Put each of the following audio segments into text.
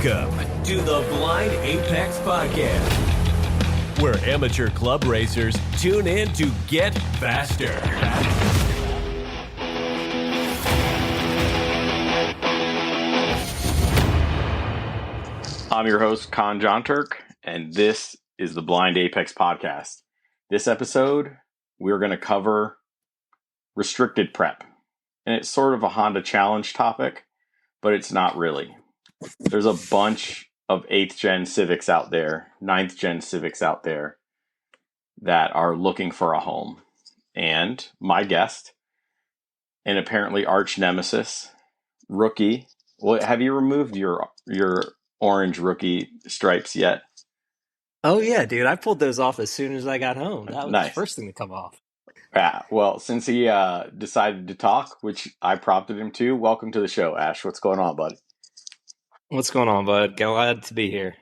Welcome to the Blind Apex Podcast, where amateur club racers tune in to get faster. I'm your host, Con John Turk, and this is the Blind Apex Podcast. This episode, we're going to cover restricted prep. And it's sort of a Honda Challenge topic, but it's not really. There's a bunch of 8th gen Civics out there, 9th gen Civics out there that are looking for a home. And my guest, and apparently arch nemesis, rookie. Well, have you removed your orange rookie stripes yet? Oh yeah, dude! I pulled those off as soon as I got home. That was Nice. the first thing to come off. Yeah, well, since he decided to talk, which I prompted him to, welcome to the show, Ash. What's going on, bud? What's going on, bud? Glad to be here.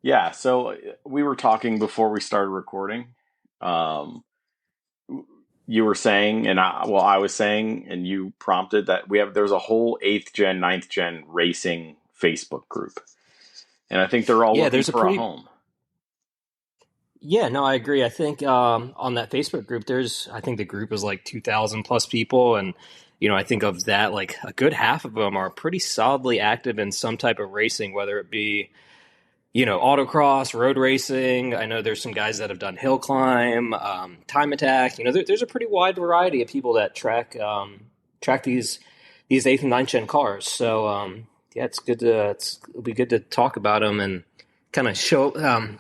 Yeah, so we were talking before we started recording. You were saying, and I was saying, and you prompted that there's a whole 8th gen, 9th gen racing Facebook group, and I think they're all looking for a home. Yeah, no, I agree. I think on that Facebook group, I think the group is like 2,000 plus people. And, I think of that, like a good half of them are pretty solidly active in some type of racing, whether it be, autocross, road racing. I know there's some guys that have done hill climb, time attack. There's a pretty wide variety of people that track these 8th and 9th gen cars. So, yeah, it'll be good to talk about them and kind of shine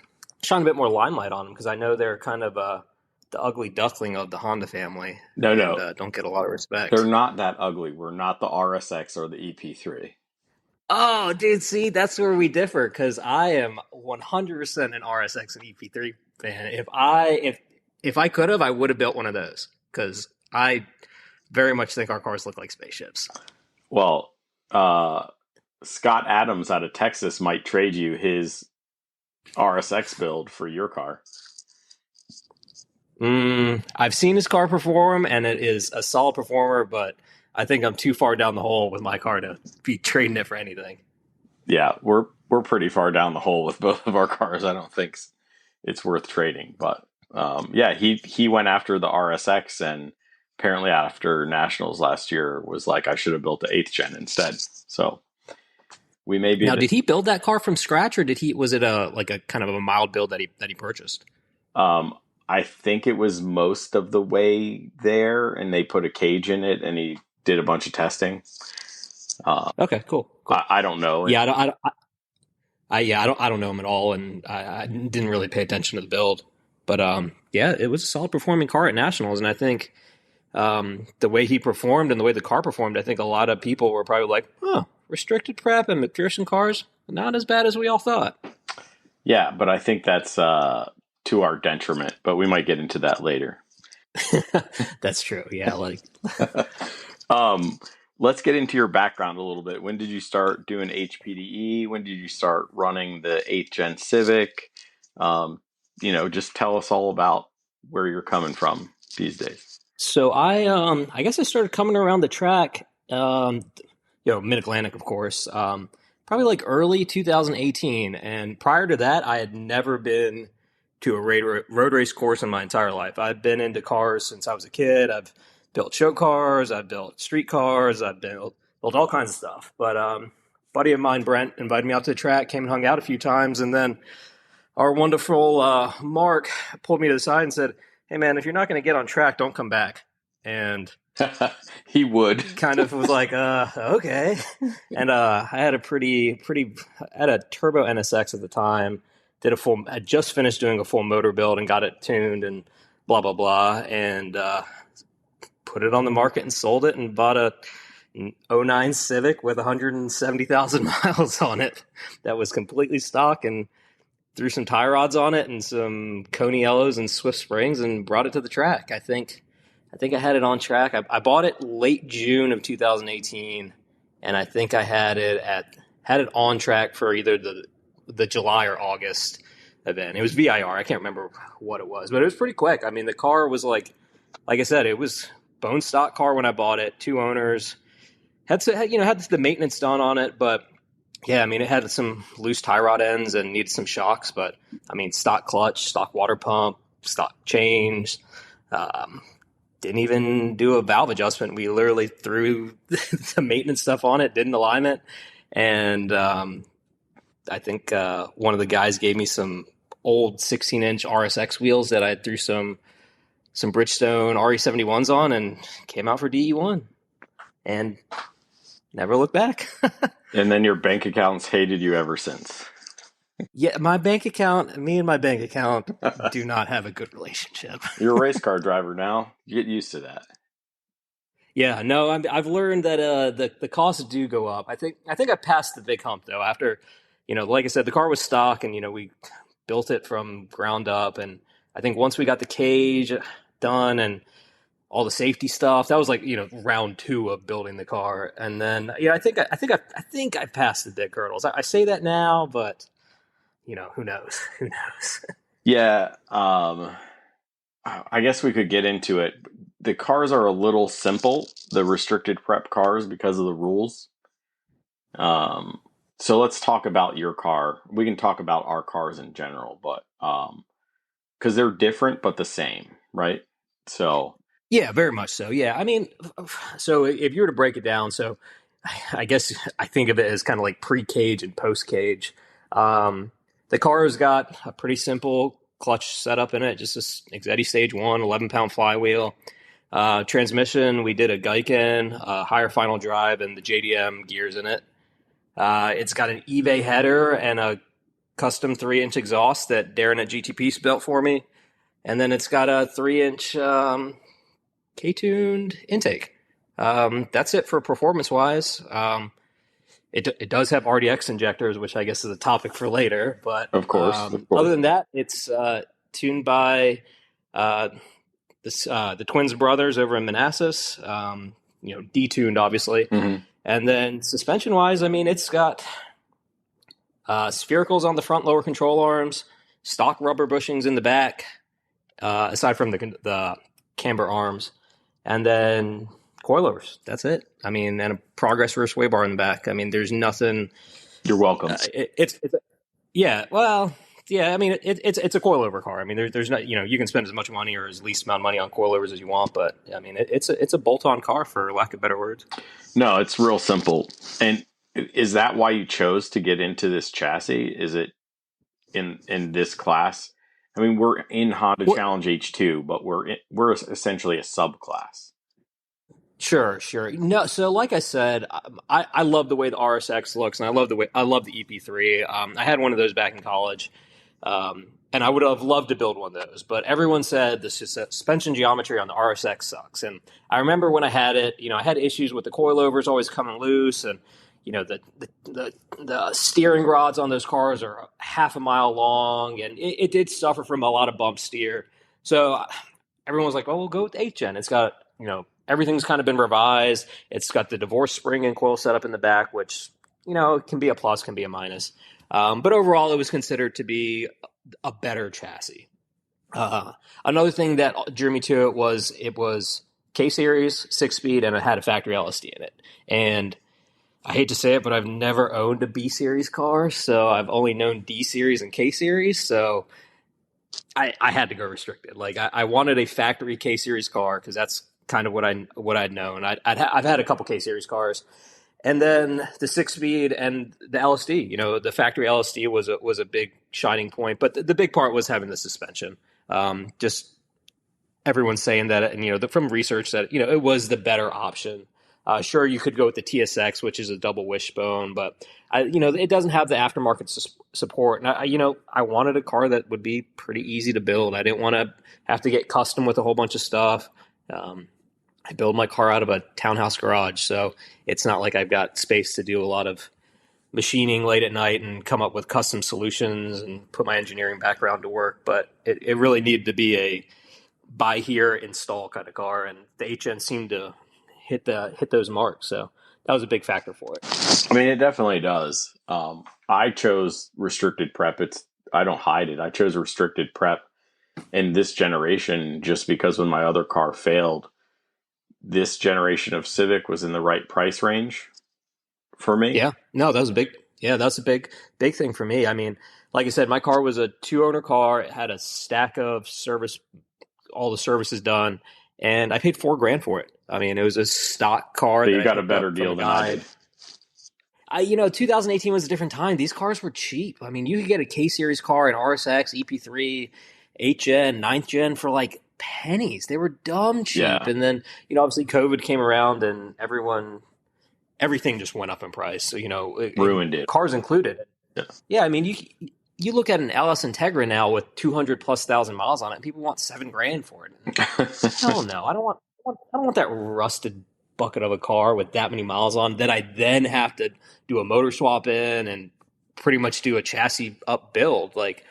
a bit more limelight on them, because I know they're kind of the ugly duckling of the Honda family. No. Don't get a lot of respect. They're not that ugly. We're not the RSX or the EP3. Oh, dude, see, that's where we differ, because I am 100% an RSX and EP3 fan. If I could have, I would have built one of those, because I very much think our cars look like spaceships. Well, Scott Adams out of Texas might trade you his RSX build for your car. I've seen his car perform, and it is a solid performer, but I think I'm too far down the hole with my car to be trading it for anything. Yeah, we're pretty far down the hole with both of our cars. I don't think it's worth trading, but yeah, he went after the RSX, and apparently after Nationals last year was like, I should have built the 8th gen instead. So we may be. Now, did he build that car from scratch, or was it a kind of a mild build that he purchased? I think it was most of the way there, and they put a cage in it, and he did a bunch of testing. Okay, cool. I don't know. Yeah, I don't know him at all, and I didn't really pay attention to the build. But yeah, it was a solid performing car at Nationals, and I think the way he performed and the way the car performed, I think a lot of people were probably like, "Oh, restricted prep and McPherson cars, not as bad as we all thought." Yeah, but I think that's to our detriment. But we might get into that later. That's true. Yeah, let's get into your background a little bit. When did you start doing HPDE? When did you start running the 8th gen Civic? Just tell us all about where you're coming from these days. So I guess I started coming around the track, Mid-Atlantic, of course, probably like early 2018. And prior to that, I had never been to a road race course in my entire life. I've been into cars since I was a kid. I've built show cars, I've built street cars, I've built all kinds of stuff. But buddy of mine, Brent, invited me out to the track, came and hung out a few times, and then our wonderful Mark pulled me to the side and said, "Hey man, if you're not going to get on track, don't come back." And he would kind of was like, okay. And I had I had a turbo NSX at the time. I just finished doing a full motor build and got it tuned and blah blah blah, and put it on the market and sold it, and bought a 09 Civic with 170,000 miles on it that was completely stock, and threw some tie rods on it and some Coney Yellows and Swift Springs and brought it to the track. I think I had it on track. I bought it late June of 2018, and I think I had it on track for either the July or August event. It was VIR. I can't remember what it was, but it was pretty quick. I mean, the car was like I said, it was bone stock car when I bought it. 2 owners. Had the maintenance done on it, but Yeah, I mean, it had some loose tie rod ends and needed some shocks, but I mean, stock clutch, stock water pump, stock chains. Um, didn't even do a valve adjustment. We literally threw the maintenance stuff on it, did an alignment, and I think one of the guys gave me some old 16-inch RSX wheels that I threw some Bridgestone RE71s on, and came out for DE1, and never looked back. And then your bank accounts hated you ever since. Yeah, me and my bank account do not have a good relationship. You're a race car driver now. Get used to that. Yeah, no, I've learned that the costs do go up. I think I passed the big hump though. After, like I said, the car was stock, and we built it from ground up, and I think once we got the cage done and all the safety stuff, that was like round 2 of building the car, and then I think I passed the big hurdles. I say that now, but who knows? Who knows? Yeah, I guess we could get into it. The cars are a little simple, the restricted prep cars, because of the rules. So let's talk about your car. We can talk about our cars in general, but because they're different but the same, right? So Yeah, very much so. Yeah, I mean, so if you were to break it down, so I guess I think of it as kind of like pre-cage and post-cage. The car's got a pretty simple clutch setup in it, just a Exetti Stage 1, 11-pound flywheel. Transmission, we did a Geiken, higher final drive, and the JDM gears in it. It's got an eBay header and a custom 3-inch exhaust that Darren at GTP built for me. And then it's got a 3-inch K-tuned intake. That's it for performance-wise. It does have RDX injectors, which I guess is a topic for later. But of course. Other than that, it's tuned by the Twins brothers over in Manassas. Detuned, obviously. Mm-hmm. And then suspension-wise, I mean, it's got sphericals on the front lower control arms, stock rubber bushings in the back, aside from the camber arms, and then coilovers. That's it. I mean, and a progress rear sway bar in the back. I mean, there's nothing. You're welcome. Yeah. Well, yeah. I mean, it's a coilover car. I mean, there's not. You can spend as much money or as least amount of money on coilovers as you want, but I mean, it's a bolt-on car, for lack of better words. No, it's real simple. And is that why you chose to get into this chassis? Is it in this class? I mean, we're in Honda Challenge H2, but we're essentially a subclass. Sure. No, so like I said, I love the way the RSX looks, and I love the EP3. I had one of those back in college, and I would have loved to build one of those. But everyone said the suspension geometry on the RSX sucks. And I remember when I had it, I had issues with the coilovers always coming loose, and the steering rods on those cars are half a mile long, and it did suffer from a lot of bump steer. So everyone was like, "Well, we'll go with the 8th gen. It's got everything's kind of been revised. It's got the divorce spring and coil setup in the back, which can be a plus, can be a minus. But overall, it was considered to be a better chassis. Another thing that drew me to it was K-Series, 6-speed, and it had a factory LSD in it. And I hate to say it, but I've never owned a B-Series car, so I've only known D-Series and K-Series, so I had to go restricted. Like, I wanted a factory K-Series car, because that's kind of what I'd known. I've had a couple K-Series cars. And then the 6-speed and the LSD, the factory LSD was a big shining point, but the big part was having the suspension. Just everyone's saying that, and from research that it was the better option. Sure, you could go with the TSX, which is a double wishbone, but it doesn't have the aftermarket support. And I wanted a car that would be pretty easy to build. I didn't want to have to get custom with a whole bunch of stuff. I build my car out of a townhouse garage, so it's not like I've got space to do a lot of machining late at night and come up with custom solutions and put my engineering background to work. But it really needed to be a buy here, install kind of car, and the HN seemed to hit those marks. So that was a big factor for it. I mean, it definitely does. I chose restricted prep. I don't hide it. I chose restricted prep in this generation just because when my other car failed, this generation of Civic was in the right price range for me. Yeah, no, that was a big Yeah, that's a big thing for me. I mean, like I said, my car was a 2-owner car. It had a stack of all the services done, and I paid $4,000 for it. I mean, it was a stock car So that you I got a picked better up from deal a than I guy. did. 2018 was a different time. These cars were cheap. I mean, you could get a K-Series car, an RSX, EP3, 8th gen, 9th gen for like pennies. They were dumb cheap. Yeah. And then, obviously COVID came around and everything just went up in price. So, Ruined it. Cars included. Yeah. Yeah, I mean, you look at an LS Integra now with 200,000+ miles on it, and people want $7,000 for it. Hell no, I don't want that rusted bucket of a car with that many miles on that I then have to do a motor swap in and pretty much do a chassis up build. Like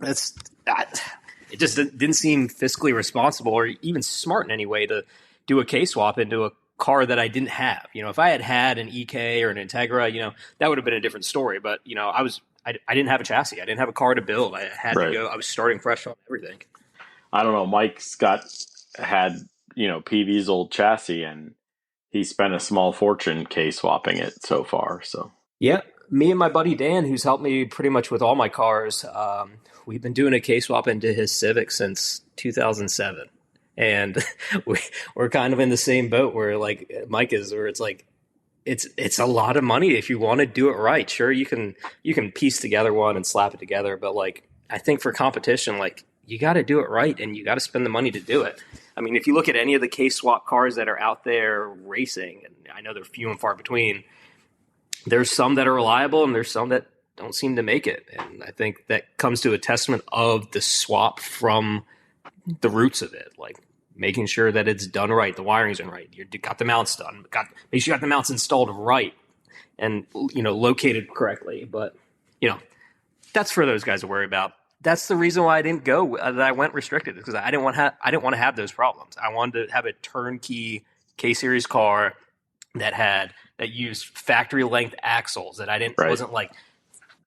it just didn't seem fiscally responsible or even smart in any way to do a K swap into a car that I didn't have. If I had an EK or an Integra, that would have been a different story. But I didn't have a chassis. I didn't have a car to build. I had to go. I was starting fresh on everything. I don't know. Mike's had PV's old chassis, and he spent a small fortune K swapping it so far. So yeah, me and my buddy Dan, who's helped me pretty much with all my cars, we've been doing a K swap into his Civic since 2007, and we're kind of in the same boat where like Mike is, where it's like it's a lot of money if you want to do it right. Sure, you can piece together one and slap it together, but like I think for competition, like you got to do it right and you got to spend the money to do it. I mean, if you look at any of the K-swap cars that are out there racing, and I know they're few and far between, there's some that are reliable and there's some that don't seem to make it. And I think that comes to a testament of the swap from the roots of it, like making sure that it's done right, the wiring's in right, you got the mounts done, make sure you got the mounts installed right and, located correctly. But, that's for those guys to worry about. That's the reason why I didn't go. That I went restricted, because I didn't want to have those problems. I wanted to have a turnkey K-Series car that used factory length axles. That wasn't like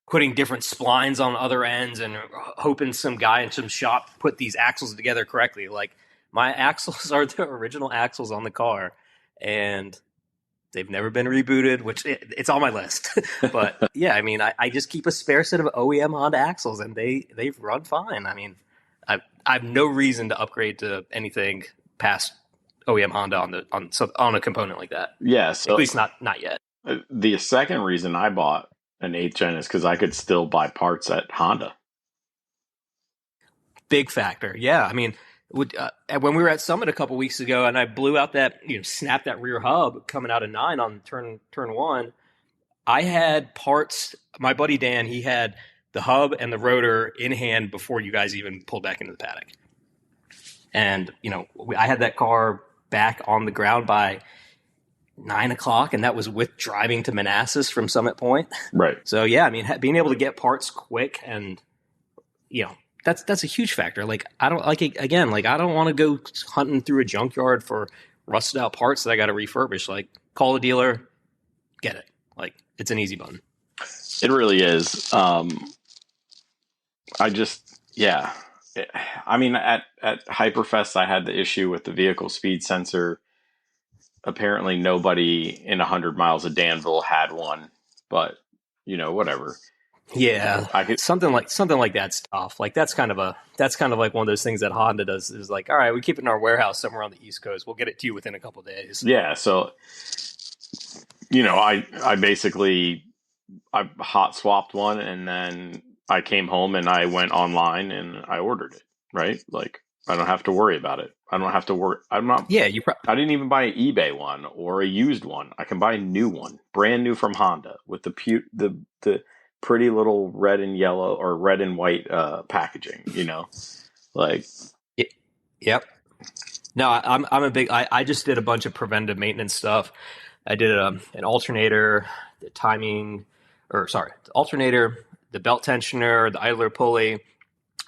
putting different splines on other ends and hoping some guy in some shop put these axles together correctly. Like my axles are the original axles on the car, and they've never been rebooted, which it's on my list. But yeah, I mean, I just keep a spare set of OEM Honda axles, and they've run fine. I mean, I have no reason to upgrade to anything past OEM Honda on a component like that. Yeah, so at least not yet. The second reason I bought an 8th gen is because I could still buy parts at Honda. Big factor. Yeah, I mean, when we were at Summit a couple weeks ago, and I blew out that, snapped that rear hub coming out of 9 on turn 1, I had parts. My buddy Dan, he had the hub and the rotor in hand before you guys even pulled back into the paddock. And, I had that car back on the ground by 9 o'clock, and that was with driving to Manassas from Summit Point. Right. So, yeah, I mean, being able to get parts quick and, that's a huge factor. Like, I don't want to go hunting through a junkyard for rusted out parts that I got to refurbish. Like, call the dealer, get it. Like, it's an easy button. It really is. I mean, at Hyperfest, I had the issue with the vehicle speed sensor. Apparently nobody in 100 miles of Danville had one, but whatever. Yeah, something like that's tough. Like that's kind of like one of those things that Honda does, is like, all right, we keep it in our warehouse somewhere on the East Coast. We'll get it to you within a couple of days. Yeah. So, I basically hot swapped one, and then I came home and I went online and I ordered it. Right. Like I don't have to worry about it. I don't have to worry. I'm not. Yeah. I didn't even buy an eBay one or a used one. I can buy a new one, brand new from Honda, with the pretty little red and yellow or red and white packaging, like. Yep. No, I'm a big. I just did a bunch of preventive maintenance stuff. I did an alternator, the alternator, the belt tensioner, the idler pulley.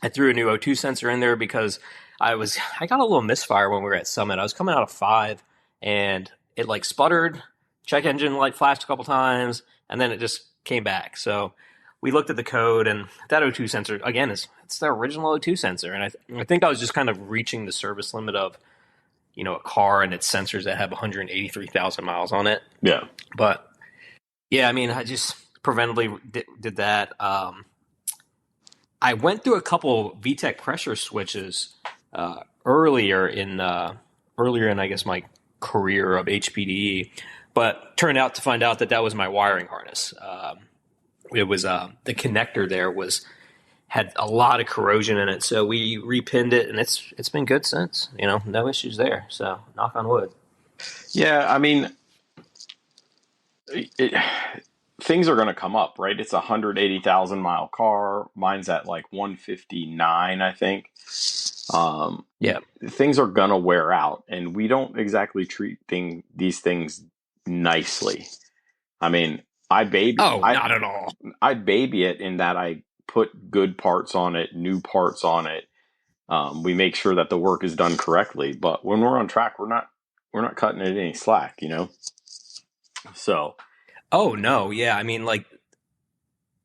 I threw a new O2 sensor in there because I got a little misfire when we were at Summit. I was coming out of 5 and it like sputtered. Check engine light flashed a couple times, and then it just came back. So we looked at the code, and that O2 sensor, again, it's the original O2 sensor. And I think I was just kind of reaching the service limit of, a car and its sensors that have 183,000 miles on it. Yeah. But yeah, I mean, preventively did that. I went through a couple VTEC pressure switches earlier in I guess my career of HPDE, but turned out to find out that was my wiring harness. It was the connector there had a lot of corrosion in it, so we repinned it, and it's been good since. No issues there. So knock on wood. Yeah, I mean, things are going to come up, right? It's a 180,000 mile car. Mine's at like 159, I think. Yeah, things are going to wear out, and we don't exactly treat these things nicely. I mean, not at all. I baby it in that I put good parts on it, new parts on it. We make sure that the work is done correctly, but when we're on track, we're not cutting it any slack, So. Oh no, yeah. I mean, like,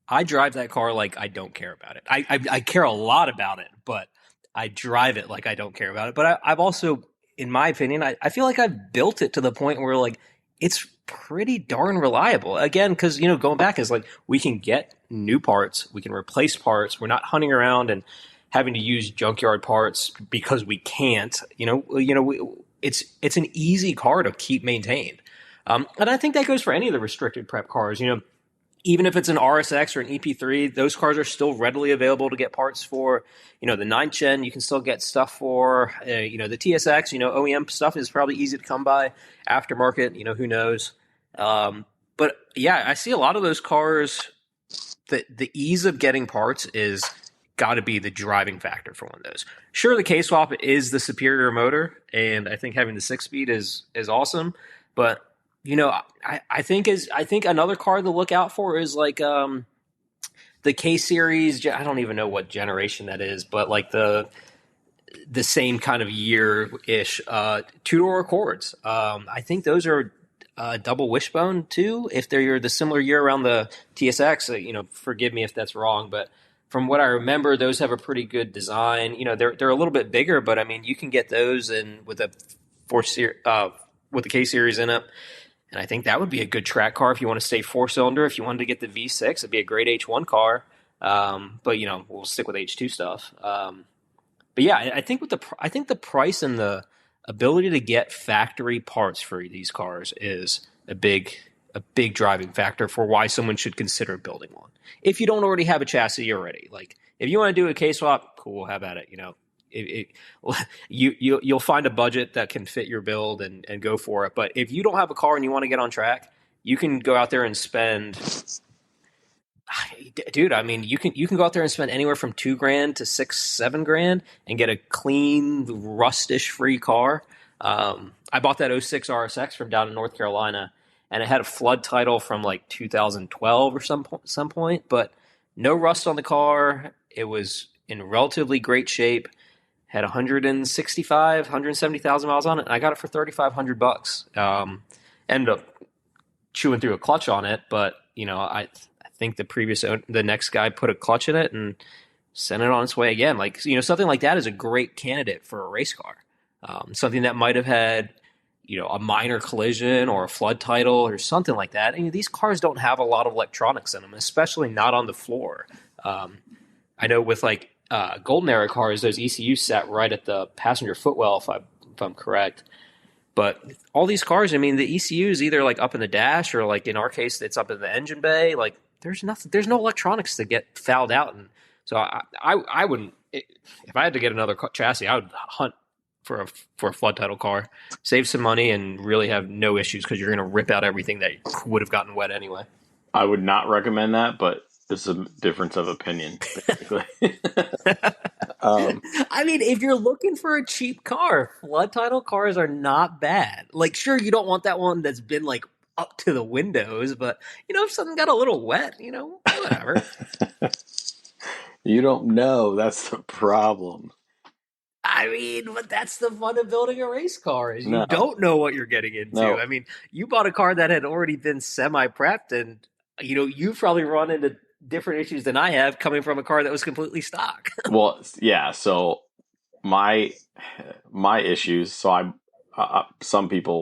I drive that car like I don't care about it. I care a lot about it, but I drive it like I don't care about it. But I've also, in my opinion, I feel like I've built it to the point where like it's pretty darn reliable. Again, because going back is like we can get new parts, we can replace parts. We're not hunting around and having to use junkyard parts because we can't. It's an easy car to keep maintained. And I think that goes for any of the restricted prep cars. Even if it's an RSX or an EP3, those cars are still readily available to get parts for. The 9th gen, you can still get stuff for. The TSX, OEM stuff is probably easy to come by. Aftermarket, who knows? But yeah, I see a lot of those cars. The ease of getting parts is got to be the driving factor for one of those. Sure, the K-Swap is the superior motor, and I think having the 6-speed is awesome, but I think another car to look out for is like the K series. I don't even know what generation that is, but like the same kind of year ish 2-door Accords. I think those are double wishbone too. If they're the similar year around the TSX, forgive me if that's wrong, but from what I remember, those have a pretty good design. They're a little bit bigger, but I mean you can get those with a with the K series in it. And I think that would be a good track car if you want to stay 4-cylinder. If you wanted to get the V6, it'd be a great H1 car. But we'll stick with H2 stuff. But yeah, I think the price and the ability to get factory parts for these cars is a big driving factor for why someone should consider building one. If you don't already have a chassis already, like if you want to do a K-Swap, cool, have at it. You'll find a budget that can fit your build and go for it. But if you don't have a car and you want to get on track, you can go out there and spend. Dude, I mean, you can go out there and spend anywhere from $2,000 to $6,000-7,000 and get a clean, rustish free car. I bought that 06 RSX from down in North Carolina, and it had a flood title from like 2012 or some point, but no rust on the car. It was in relatively great shape. Had 170,000 miles on it, and I got it for $3,500. Ended up chewing through a clutch on it, but I think the next guy put a clutch in it and sent it on its way again. Like something like that is a great candidate for a race car. Something that might have had a minor collision or a flood title or something like that. And these cars don't have a lot of electronics in them, especially not on the floor. I know with like Golden Era cars, those ECUs sat right at the passenger footwell, if I'm correct. But all these cars, I mean, the ECU is either like up in the dash or like in our case, it's up in the engine bay. Like there's no electronics to get fouled out. And so I wouldn't, if I had to get another chassis, I would hunt for a flood title car, save some money, and really have no issues because you're going to rip out everything that would have gotten wet anyway. I would not recommend that, but it's a difference of opinion, basically. I mean, if you're looking for a cheap car, flood title cars are not bad. Like, sure, you don't want that one that's been like up to the windows, but if something got a little wet, whatever. You don't know. That's the problem. I mean, but that's the fun of building a race car is you don't know what you're getting into. No. I mean, you bought a car that had already been semi-prepped, and you've probably run into different issues than I have coming from a car that was completely stock. Well, yeah. So my issues. So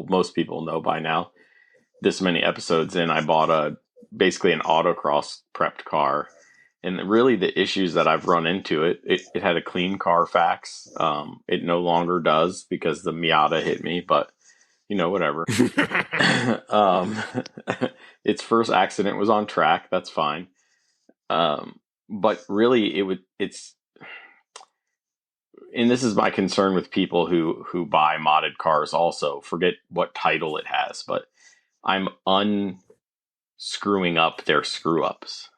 most people know by now. This many episodes in, I bought a basically an autocross prepped car. And really the issues that I've run into it had a clean Carfax. It no longer does because the Miata hit me, but whatever. um, its first accident was on track. That's fine. But really and this is my concern with people who buy modded cars also. Forget what title it has, but I'm unscrewing up their screw ups.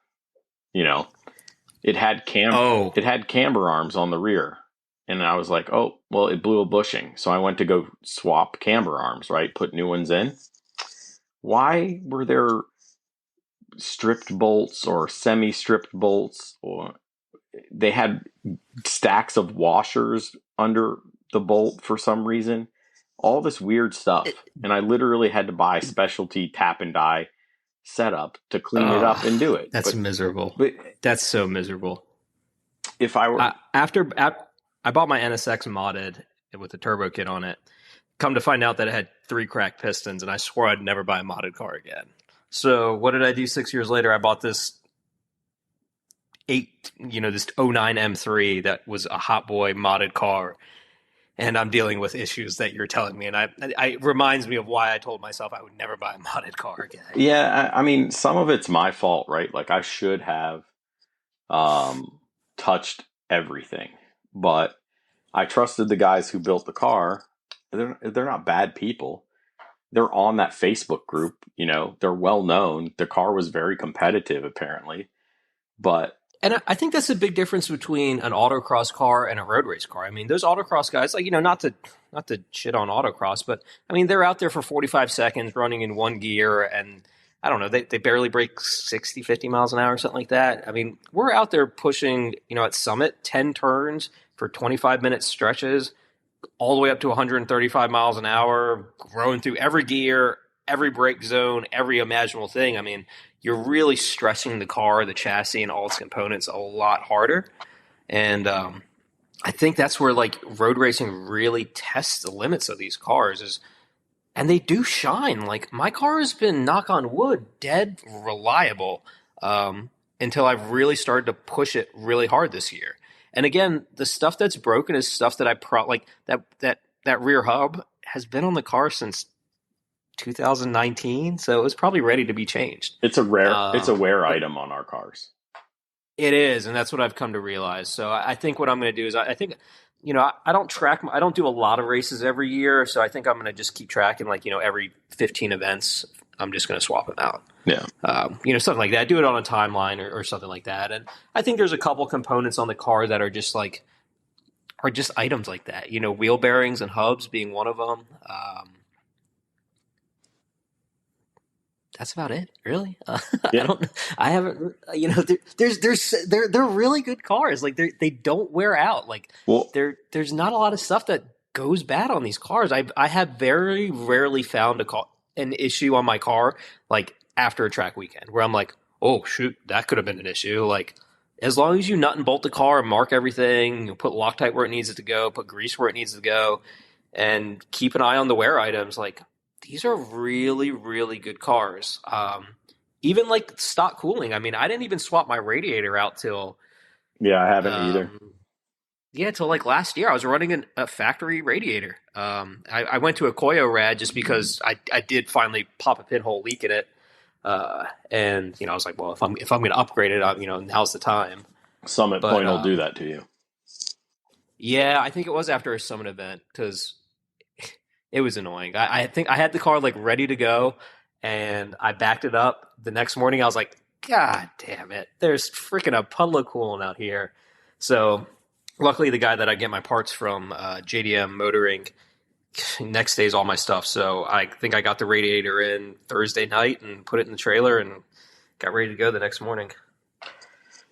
It had camber arms on the rear. And I was like, oh, well, it blew a bushing. So I went to go swap camber arms, right? Put new ones in. Why were there stripped bolts or semi-stripped bolts? Or they had stacks of washers under the bolt for some reason. All this weird stuff. And I literally had to buy specialty tap and die setup to clean it up and do it. That's miserable. That's so miserable. If I were... I bought my NSX modded with a turbo kit on it. Come to find out that it had 3 cracked pistons, and I swore I'd never buy a modded car again. So what did I do 6 years later? I bought this this 09 M3 that was a hot boy modded car, and I'm dealing with issues that you're telling me, and it reminds me of why I told myself I would never buy a modded car again. Yeah, I mean, some of it's my fault, right? Like I should have touched everything. But I trusted the guys who built the car. They're not bad people. They're on that Facebook group. They're well known. The car was very competitive, apparently. And I think that's a big difference between an autocross car and a road race car. I mean, those autocross guys, not to shit on autocross, but I mean, they're out there for 45 seconds running in one gear, and I don't know, they barely break 60, 50 miles an hour, something like that. I mean, we're out there pushing, at Summit, 10 turns for 25-minute stretches, all the way up to 135 miles an hour, growing through every gear, every brake zone, every imaginable thing. I mean, you're really stressing the car, the chassis, and all its components a lot harder. And I think that's where road racing really tests the limits of these cars and they do shine. Like my car has been, knock on wood, dead reliable until I've really started to push it really hard this year. And again, the stuff that's broken is stuff that that rear hub has been on the car since 2019, so it was probably ready to be changed. It's a rare item on our cars. It is, and that's what I've come to realize. So I think what I'm going to do is I think, I don't do a lot of races every year, so I think I'm going to just keep tracking every 15 events. I'm just going to swap them out. Yeah. Something like that. Do it on a timeline or something like that. And I think there's a couple components on the car that are just items like that. Wheel bearings and hubs being one of them. That's about it, really. Yeah. I haven't. They're really good cars. They don't wear out. There's not a lot of stuff that goes bad on these cars. I have very rarely found an issue on my car after a track weekend where I'm like, oh shoot, that could have been an issue. As long as you nut and bolt the car and mark everything, you put Loctite where it needs it to go, put grease where it needs to go, and keep an eye on the wear items. These are really, really good cars. Even stock cooling. I mean, I didn't even swap my radiator out till. Yeah, I haven't either. Yeah, till last year. I was running a factory radiator. I went to a Koyo Rad just because I did finally pop a pinhole leak in it. And I was like, well, if I'm going to upgrade it, now's the time. Summit Point will do that to you. Yeah, I think it was after a Summit event because it was annoying. I think I had the car ready to go, and I backed it up. The next morning, I was like, God damn it! There's freaking a puddle of coolant out here. So, luckily, the guy that I get my parts from, JDM Motoring, next day's all my stuff. So I think I got the radiator in Thursday night and put it in the trailer and got ready to go the next morning.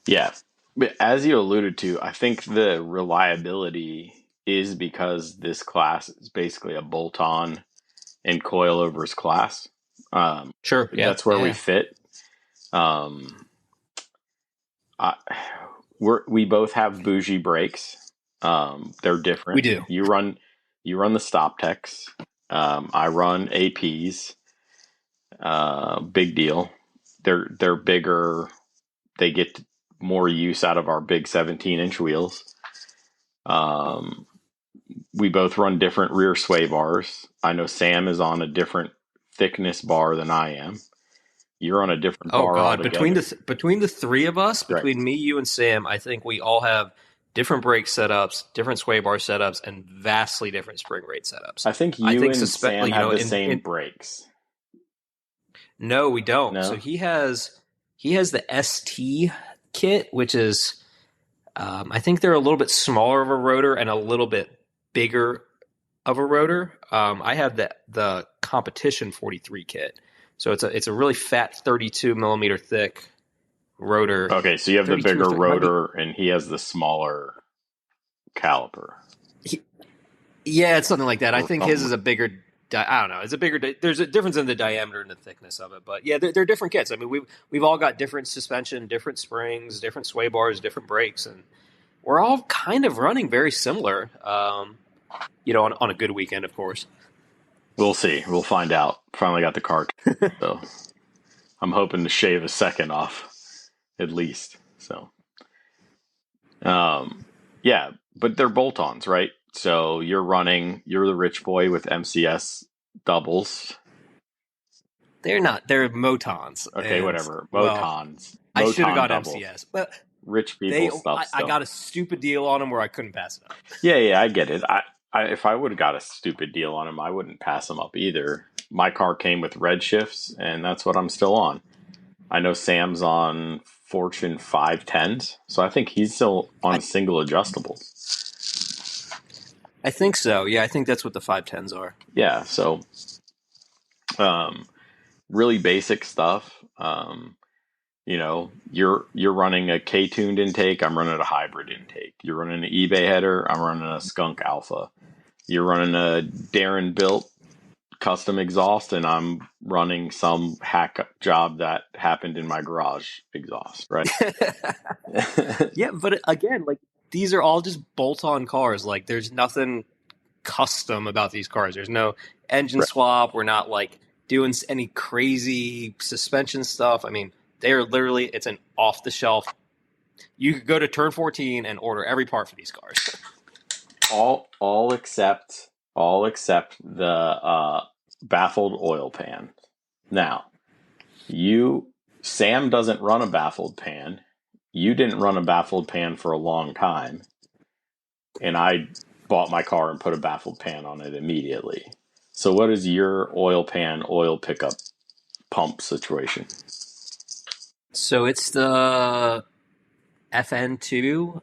Yeah, but as you alluded to, I think the reliability is because this class is basically a bolt-on and coilovers class. Sure, yeah, that's where we fit. We both have bougie brakes. They're different. We do. You run the Stop Techs. I run APs. Big deal. they're bigger. They get more use out of our big 17-inch wheels. We both run different rear sway bars. I know Sam is on a different thickness bar than I am. You're on a different Oh bar God! altogether. Between the three of us, Right. between me, you, and Sam, I think we all have different brake setups, different sway bar setups, and vastly different spring rate setups. I think you and Sam have the same in brakes. No, we don't. No? So he has the ST kit, which is I think they're a little bit smaller of a rotor and a little bit bigger of a rotor. I have the competition 43 kit. So it's a really fat 32 millimeter thick rotor. Okay, so you have the 32 or bigger 30 might be- rotor, and he has the smaller caliper. Yeah, it's something like that. I think his is a bigger. I don't know. It's a bigger. There's a difference in the diameter and the thickness of it, but yeah, they're different kits. I mean, we've all got different suspension, different springs, different sway bars, different brakes, and we're all kind of running very similar. On a good weekend, of course. We'll see. We'll find out. Finally got the car, so I'm hoping to shave a second off, at least. So, yeah, but they're bolt-ons, right? So you're the rich boy with MCS doubles. They're not. They're Motons. Okay, whatever. Motons. I should have got doubles. MCS, but Rich people stuff. I got a stupid deal on them where I couldn't pass it up. Yeah, I get it. If I would have got a stupid deal on them, I wouldn't pass them up either. My car came with red shifts, and that's what I'm still on. I know Sam's on Fortune 510s, so I think he's still on single adjustables. I think so. Yeah, I think that's what the 510s are. Yeah, so really basic stuff. You're running a K-tuned intake. I'm running a hybrid intake. You're running an eBay header. I'm running a Skunk Alpha. You're running a Darren built custom exhaust, and I'm running some hack job that happened in my garage exhaust, right? Yeah, but again, like these are all just bolt-on cars. Like there's nothing custom about these cars. There's no engine swap. We're not like doing any crazy suspension stuff. I mean, they're literally, it's an off-the-shelf. You could go to Turn 14 and order every part for these cars. all except the baffled oil pan. Now, Sam doesn't run a baffled pan. You didn't run a baffled pan for a long time, and I bought my car and put a baffled pan on it immediately. So, what is your oil pickup pump situation? So it's the FN2,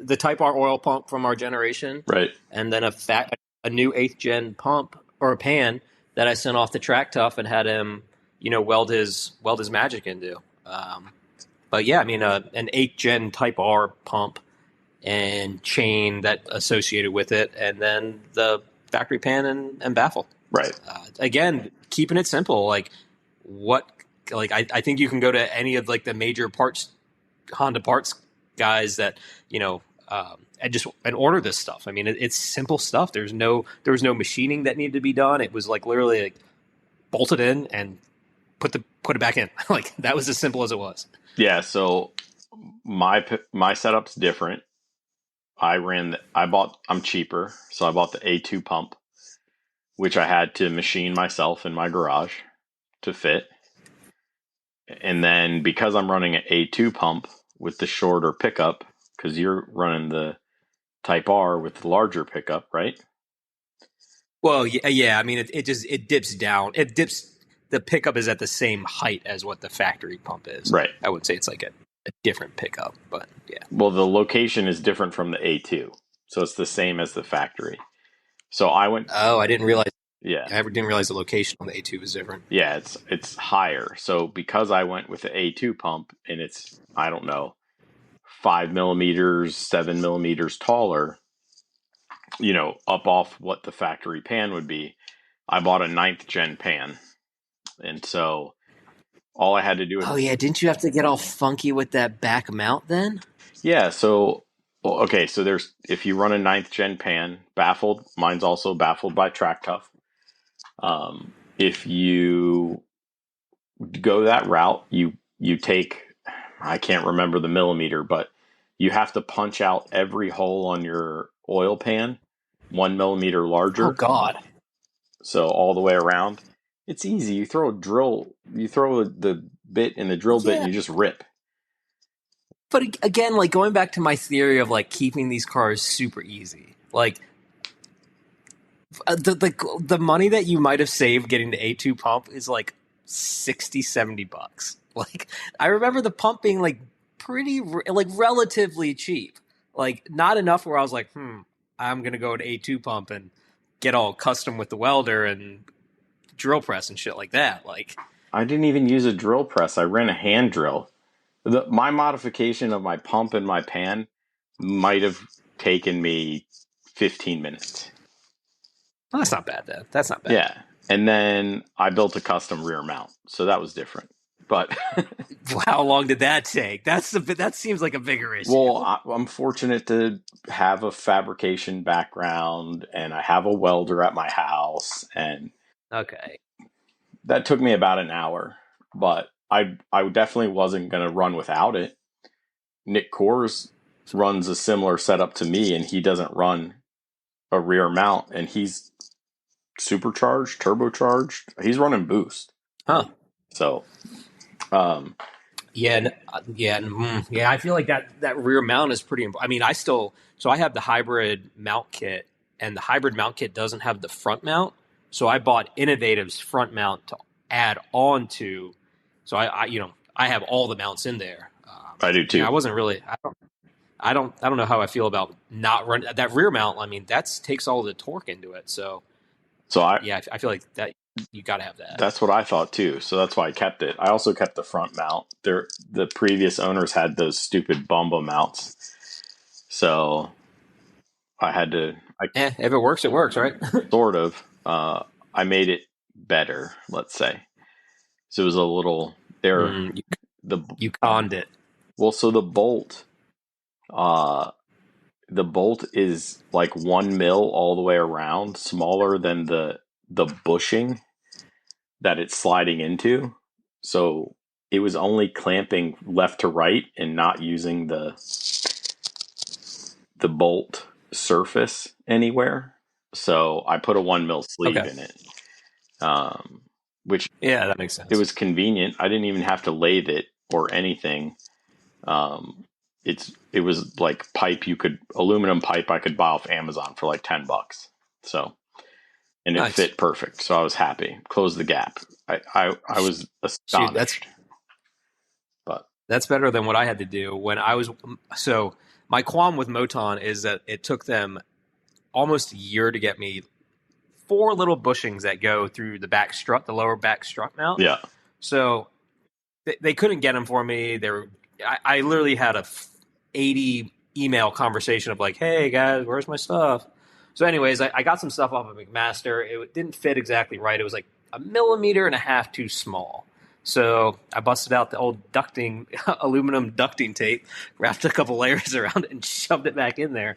the Type R oil pump from our generation, right? And then a new 8th gen pump or a pan that I sent off to Track Tough and had him, weld his magic into. But yeah, I mean, an 8th gen Type R pump and chain that associated with it, and then the factory pan and baffle. Right. Again, keeping it simple. Like I think you can go to any of like the major Honda parts guys that and order this stuff. I mean, it's simple stuff. There was no machining that needed to be done. It was like literally like bolted in and put it back in. Like that was as simple as it was. Yeah. So my setup's different. I'm cheaper, so I bought the A2 pump, which I had to machine myself in my garage to fit. And then because I'm running an A2 pump with the shorter pickup, because you're running the Type R with the larger pickup, right? Well, yeah. I mean, it dips down. The pickup is at the same height as what the factory pump is. Right. I would say it's like a different pickup, but yeah. Well, the location is different from the A2, so it's the same as the factory. So I went. Oh, I didn't realize. Yeah, I didn't realize the location on the A2 was different. Yeah, it's higher. So because I went with the A2 pump and it's, I don't know, 5 millimeters, 7 millimeters taller, up off what the factory pan would be, I bought a 9th gen pan. And so all I had to do was... Oh yeah, didn't you have to get all funky with that back mount then? Yeah, so there's, if you run a 9th gen pan, baffled, mine's also baffled by Track Tough. If you go that route, you take, I can't remember the millimeter, but you have to punch out every hole on your oil pan 1 millimeter larger. Oh God. So all the way around. It's easy. You throw the bit in the drill bit and you just rip. But again, like going back to my theory of like keeping these cars super easy, like the money that you might have saved getting the A2 pump is like 60, $70. Like I remember the pump being like pretty like relatively cheap, like not enough where I was like, I'm gonna go to A2 pump and get all custom with the welder and drill press and shit like that. Like I didn't even use a drill press. I ran a hand drill. My modification of my pump and my pan might have taken me 15 minutes. well, that's not bad then. That's not bad. Yeah. And then I built a custom rear mount. So that was different. But how long did that take? That seems like a bigger issue. well, I'm fortunate to have a fabrication background and I have a welder at my house, and okay. that took me about an hour, but I definitely wasn't going to run without it. Nick Kors runs a similar setup to me, and he doesn't run a rear mount, and he's supercharged, turbocharged. He's running boost. Huh. So, yeah. I feel like that rear mount is pretty important. I mean, I have the hybrid mount kit, and the hybrid mount kit doesn't have the front mount. So I bought Innovative's front mount to add on to. So I have all the mounts in there. I do too. I wasn't really. I don't know how I feel about not running that rear mount. I mean, that takes all the torque into it. So I feel like that you got to have that. That's what I thought too. So that's why I kept it. I also kept the front mount. The previous owners had those stupid Bumba mounts. So I had to. If it works, it works, right? Sort of. I made it better, let's say. So it was a little there. You conned it. Well, so the bolt is like 1 mil all the way around, smaller than the bushing that it's sliding into. So it was only clamping left to right and not using the bolt surface anywhere. So I put a 1 mil sleeve in it. Which that makes sense. It was convenient. I didn't even have to lathe it or anything. It was like aluminum pipe I could buy off Amazon for like $10. So, and it fit perfect. So I was happy. Close the gap. I was astonished. But that's better than what I had to do when I was. So my qualm with Moton is that it took them almost a year to get me 4 little bushings that go through the back strut, the lower back strut mount. Yeah. So they couldn't get them for me. I literally had a 80 email conversation of like, hey guys, where's my stuff? So anyways, I got some stuff off of McMaster. It didn't fit exactly right. It was like 1.5 millimeters too small. So I busted out the old aluminum ducting tape, wrapped a couple layers around it and shoved it back in there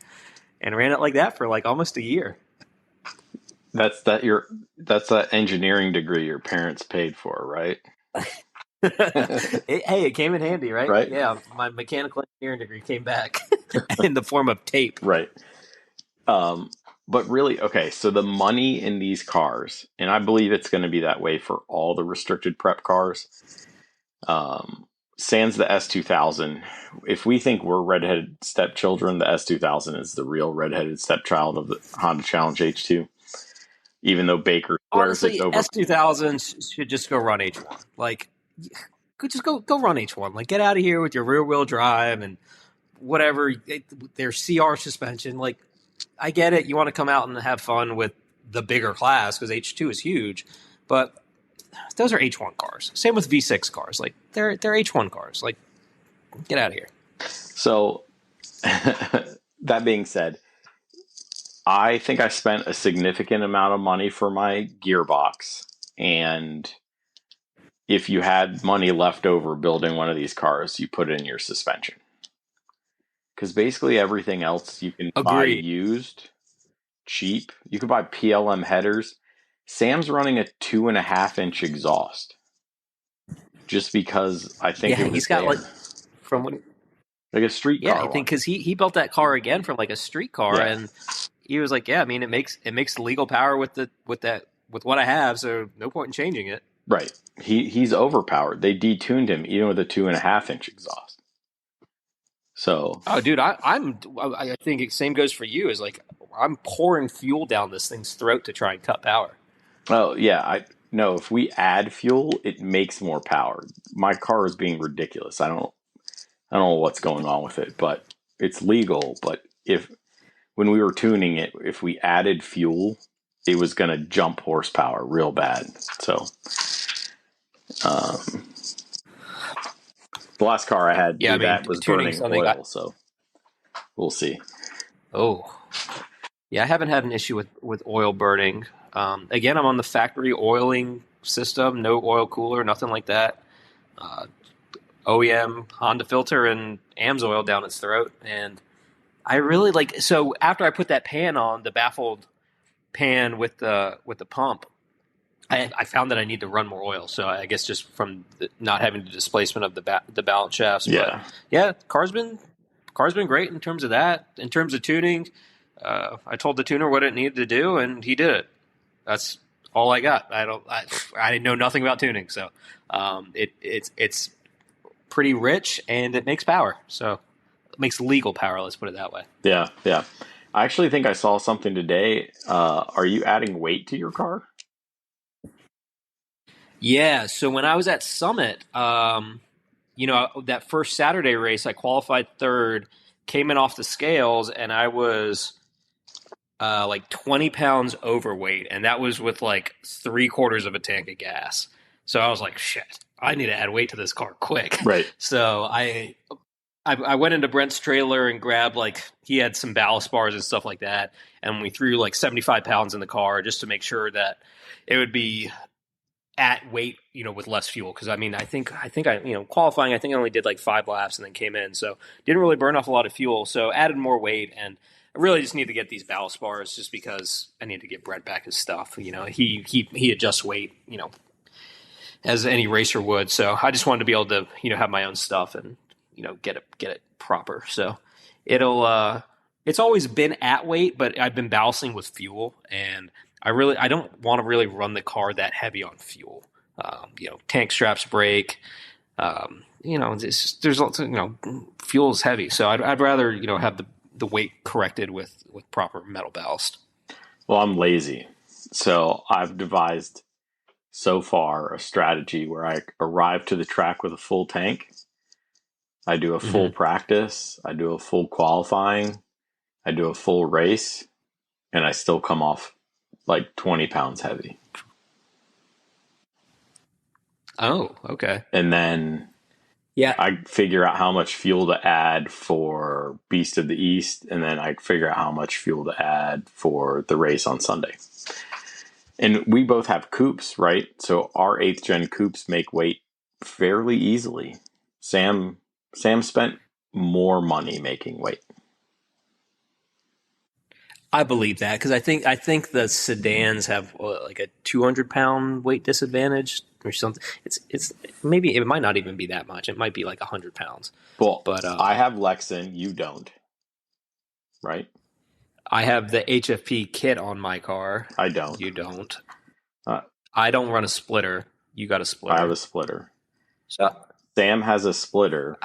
and ran it like that for like almost a year. That's that engineering degree your parents paid for, right? It came in handy, right? Right. Yeah, my mechanical engineering degree came back in the form of tape. Right. But really, okay, so the money in these cars, and I believe it's going to be that way for all the restricted prep cars, sans the S2000. If we think we're redheaded stepchildren, the S2000 is the real redheaded stepchild of the Honda Challenge H2. Even though Baker swears it's over. S2000 should just go run H1. Like, just go run H1. Like, get out of here with your rear wheel drive and whatever. Their CR suspension. Like, I get it. You want to come out and have fun with the bigger class because H2 is huge, but those are H1 cars. Same with V6 cars. Like, they're H1 cars. Like, get out of here. So, that being said, I think I spent a significant amount of money for my gearbox, and if you had money left over building one of these cars, you put it in your suspension. Because basically everything else you can buy used, cheap. You could buy PLM headers. Sam's running a 2.5-inch exhaust. just because I think Yeah, it was he's got there. like from what. Like a street Yeah, car I think one. because he built that car again from like a street car, Yeah. and he was like, yeah, I mean, it makes legal power with what I have, so no point in changing it. Right. He's overpowered. They detuned him even with a 2.5-inch exhaust. So Oh, dude, I think same goes for you. Is like I'm pouring fuel down this thing's throat to try and cut power. well, yeah, I no, if we add fuel, it makes more power. My car is being ridiculous. I don't know what's going on with it, but it's legal. But if when we were tuning it, if we added fuel, it was going to jump horsepower real bad. So, the last car I had Yeah, I do mean, that was tuning burning something. oil. So we'll see. Oh, yeah, I haven't had an issue with oil burning. Again, I'm on the factory oiling system, no oil cooler, nothing like that. OEM Honda filter and AMSOIL down its throat, and I really like. So after I put that pan on, the baffled pan with the pump, I found that I need to run more oil. So I guess just from not having the displacement of the balance shafts. Yeah. But yeah, car's been great in terms of that. In terms of tuning, I told the tuner what it needed to do, and he did it. That's all I got. I know nothing about tuning, so it's pretty rich and it makes power. So it makes legal power. Let's put it that way. Yeah. Yeah. I actually think I saw something today. Are you adding weight to your car? Yeah. So when I was at Summit, that first Saturday race, I qualified third, came in off the scales, and I was like 20 pounds overweight, and that was with like 3/4 of a tank of gas. So I was like, shit, I need to add weight to this car quick. Right. So I went into Brent's trailer and grabbed he had some ballast bars and stuff like that, and we threw like 75 pounds in the car just to make sure that it would be at weight, with less fuel. Because I mean, I think qualifying, I think I only did like 5 laps and then came in, so didn't really burn off a lot of fuel. So added more weight, and I really just need to get these ballast bars just because I need to get Brent back his stuff. He adjusts weight, as any racer would. So I just wanted to be able to, have my own stuff and, get it proper. So it's always been at weight, but I've been ballasting with fuel, and I don't want to really run the car that heavy on fuel. Tank straps break. There's lots of, fuel is heavy. So I'd rather, have the weight corrected with proper metal ballast. Well, I'm lazy. So I've devised so far a strategy where I arrive to the track with a full tank. I do a full practice. I do a full qualifying. I do a full race, and I still come off like 20 pounds heavy. Oh, okay. And then I figure out how much fuel to add for Beast of the East, and then I figure out how much fuel to add for the race on Sunday. And we both have coupes, right? So our 8th gen coupes make weight fairly easily. Sam spent more money making weight. I believe that because I think the sedans have like a 200-pound weight disadvantage or something. It's maybe it might not even be that much. It might be like 100 pounds. Well, but I have Lexan. You don't, right? I have the HFP kit on my car. I don't. You don't. I don't run a splitter. You got a splitter. I have a splitter. So Sam has a splitter.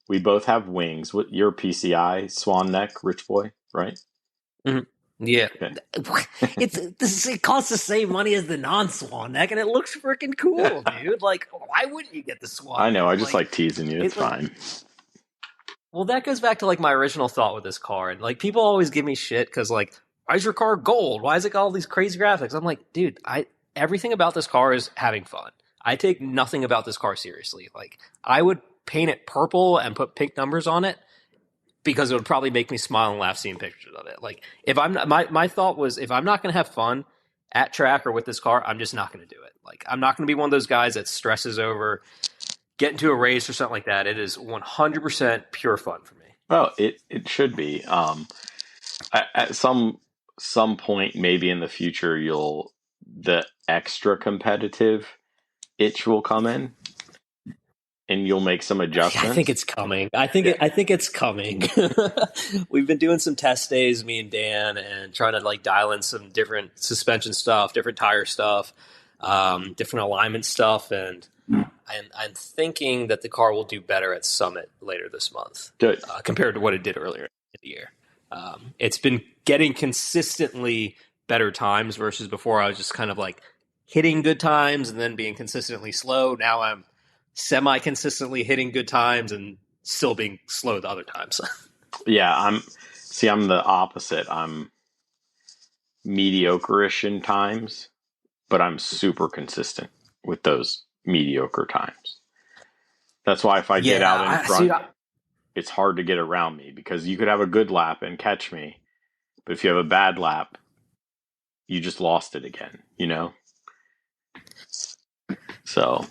We both have wings. What your PCI Swan Neck, Rich Boy, right? Mm-hmm. Yeah, Okay. it costs the same money as the non-Swan Neck, and it looks freaking cool, dude. Like, why wouldn't you get the Swan? I know. I just like teasing you. It's fine. Well, that goes back to like my original thought with this car, and like people always give me shit because like, why is your car gold? Why is it got all these crazy graphics? I'm like, dude, everything about this car is having fun. I take nothing about this car seriously. Like, I would paint it purple and put pink numbers on it because it would probably make me smile and laugh seeing pictures of it. Like, if I'm not, my thought was, if I'm not going to have fun at track or with this car, I'm just not going to do it. Like, I'm not going to be one of those guys that stresses over getting to a race or something like that. It is 100% pure fun for me. Well, it should be. At some point, maybe in the future, the extra competitive itch will come in. and you'll make some adjustments? I think it's coming. I think it's coming. We've been doing some test days, me and Dan, and trying to like dial in some different suspension stuff, different tire stuff, different alignment stuff, and I'm thinking that the car will do better at Summit later this month compared to what it did earlier in the year. It's been getting consistently better times versus before I was just kind of like hitting good times and then being consistently slow. Now I'm semi-consistently hitting good times and still being slow the other times. Yeah, I'm the opposite. I'm mediocre-ish in times, but I'm super consistent with those mediocre times. That's why if I get out in front, it's hard to get around me because you could have a good lap and catch me, but if you have a bad lap, you just lost it again, you know? So,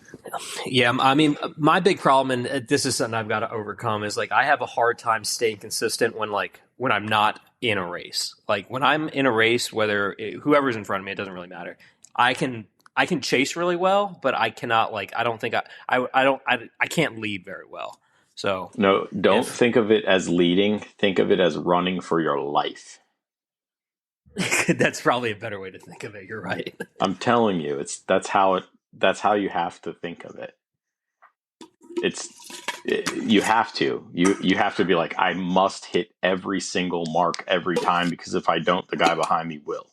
yeah, I mean, my big problem, and this is something I've got to overcome, is like I have a hard time staying consistent when I'm not in a race. Like when I'm in a race, whether whoever's in front of me, it doesn't really matter. I can chase really well, but I cannot I don't think I can't lead very well. So no, don't think of it as leading. Think of it as running for your life. That's probably a better way to think of it. You're right. I'm telling you, that's how you have to think of it. You have to be like, I must hit every single mark every time because if I don't, the guy behind me will.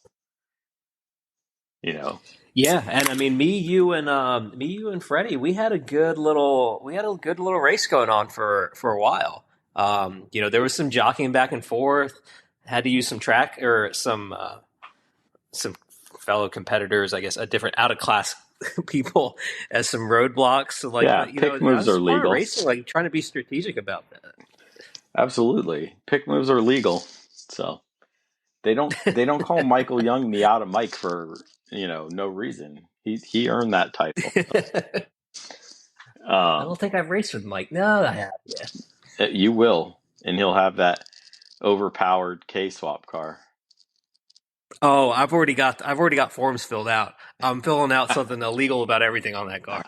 You know. Yeah, and I mean, me, you, and Freddie, we had a good little race going on for a while. There was some jockeying back and forth. Had to use some track or some fellow competitors, I guess, a different out of class people as some roadblocks. So pick moves are legal. Racing, trying to be strategic about that. Absolutely, pick moves are legal. So they don't call Michael Young Miata Mike for no reason. He earned that title. I don't think I've raced with Mike. No, I have. Yeah, you will, and he'll have that overpowered K-swap car. Oh, I've already got forms filled out. I'm filling out something illegal about everything on that car.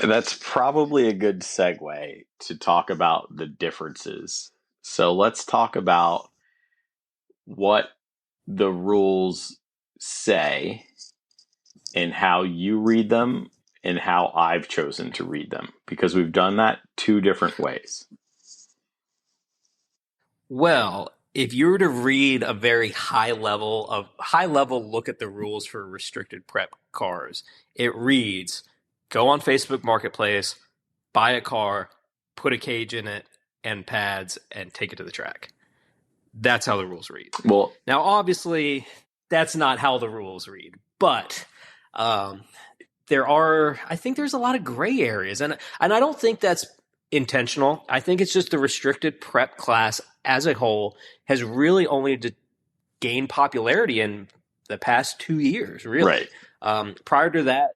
That's probably a good segue to talk about the differences. So let's talk about what the rules say and how you read them and how I've chosen to read them, because we've done that two different ways. Well, if you were to read a very high level look at the rules for restricted prep cars, it reads, go on Facebook Marketplace, buy a car, put a cage in it and pads, and take it to the track. That's how the rules read. Well, now, obviously, that's not how the rules read, but I think there's a lot of gray areas, and I don't think that's intentional. I think it's just the restricted prep class as a whole has really only gained popularity in the past 2 years, really. Right. Prior to that,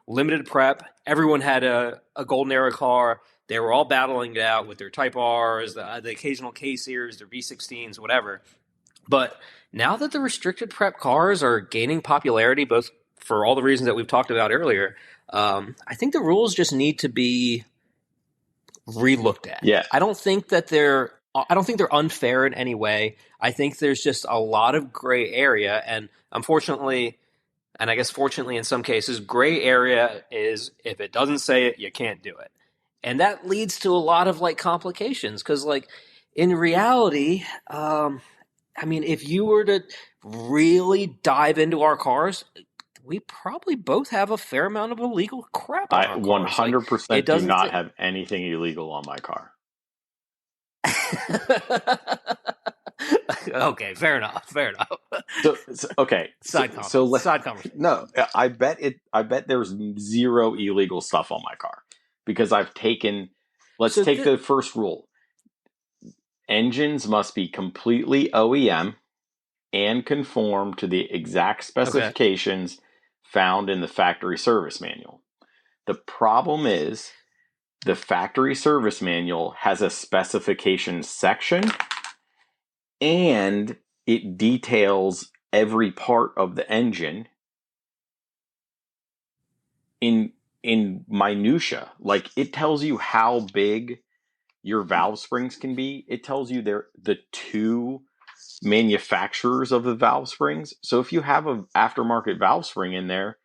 limited prep, everyone had a golden era car. They were all battling it out with their Type Rs, the occasional K-Series, their V16s, whatever. But now that the restricted prep cars are gaining popularity, both for all the reasons that we've talked about earlier, I think the rules just need to be relooked at. Yeah. I don't think they're unfair in any way. I think there's just a lot of gray area, and unfortunately, and I guess fortunately in some cases, gray area is if it doesn't say it, you can't do it. And that leads to a lot of complications because in reality, if you were to really dive into our cars, we probably both have a fair amount of illegal crap on our cars. 100% do not have anything illegal on my car. Okay, fair enough. Okay. Side conversation. No, I bet there's zero illegal stuff on my car because I've taken. Let's take the first rule. Engines must be completely OEM and conform to the exact specifications found in the factory service manual. The problem is the factory service manual has a specifications section and it details every part of the engine in in minutia. Like, it tells you how big your valve springs can be. It tells you they're the two manufacturers of the valve springs. So if you have an aftermarket valve spring in there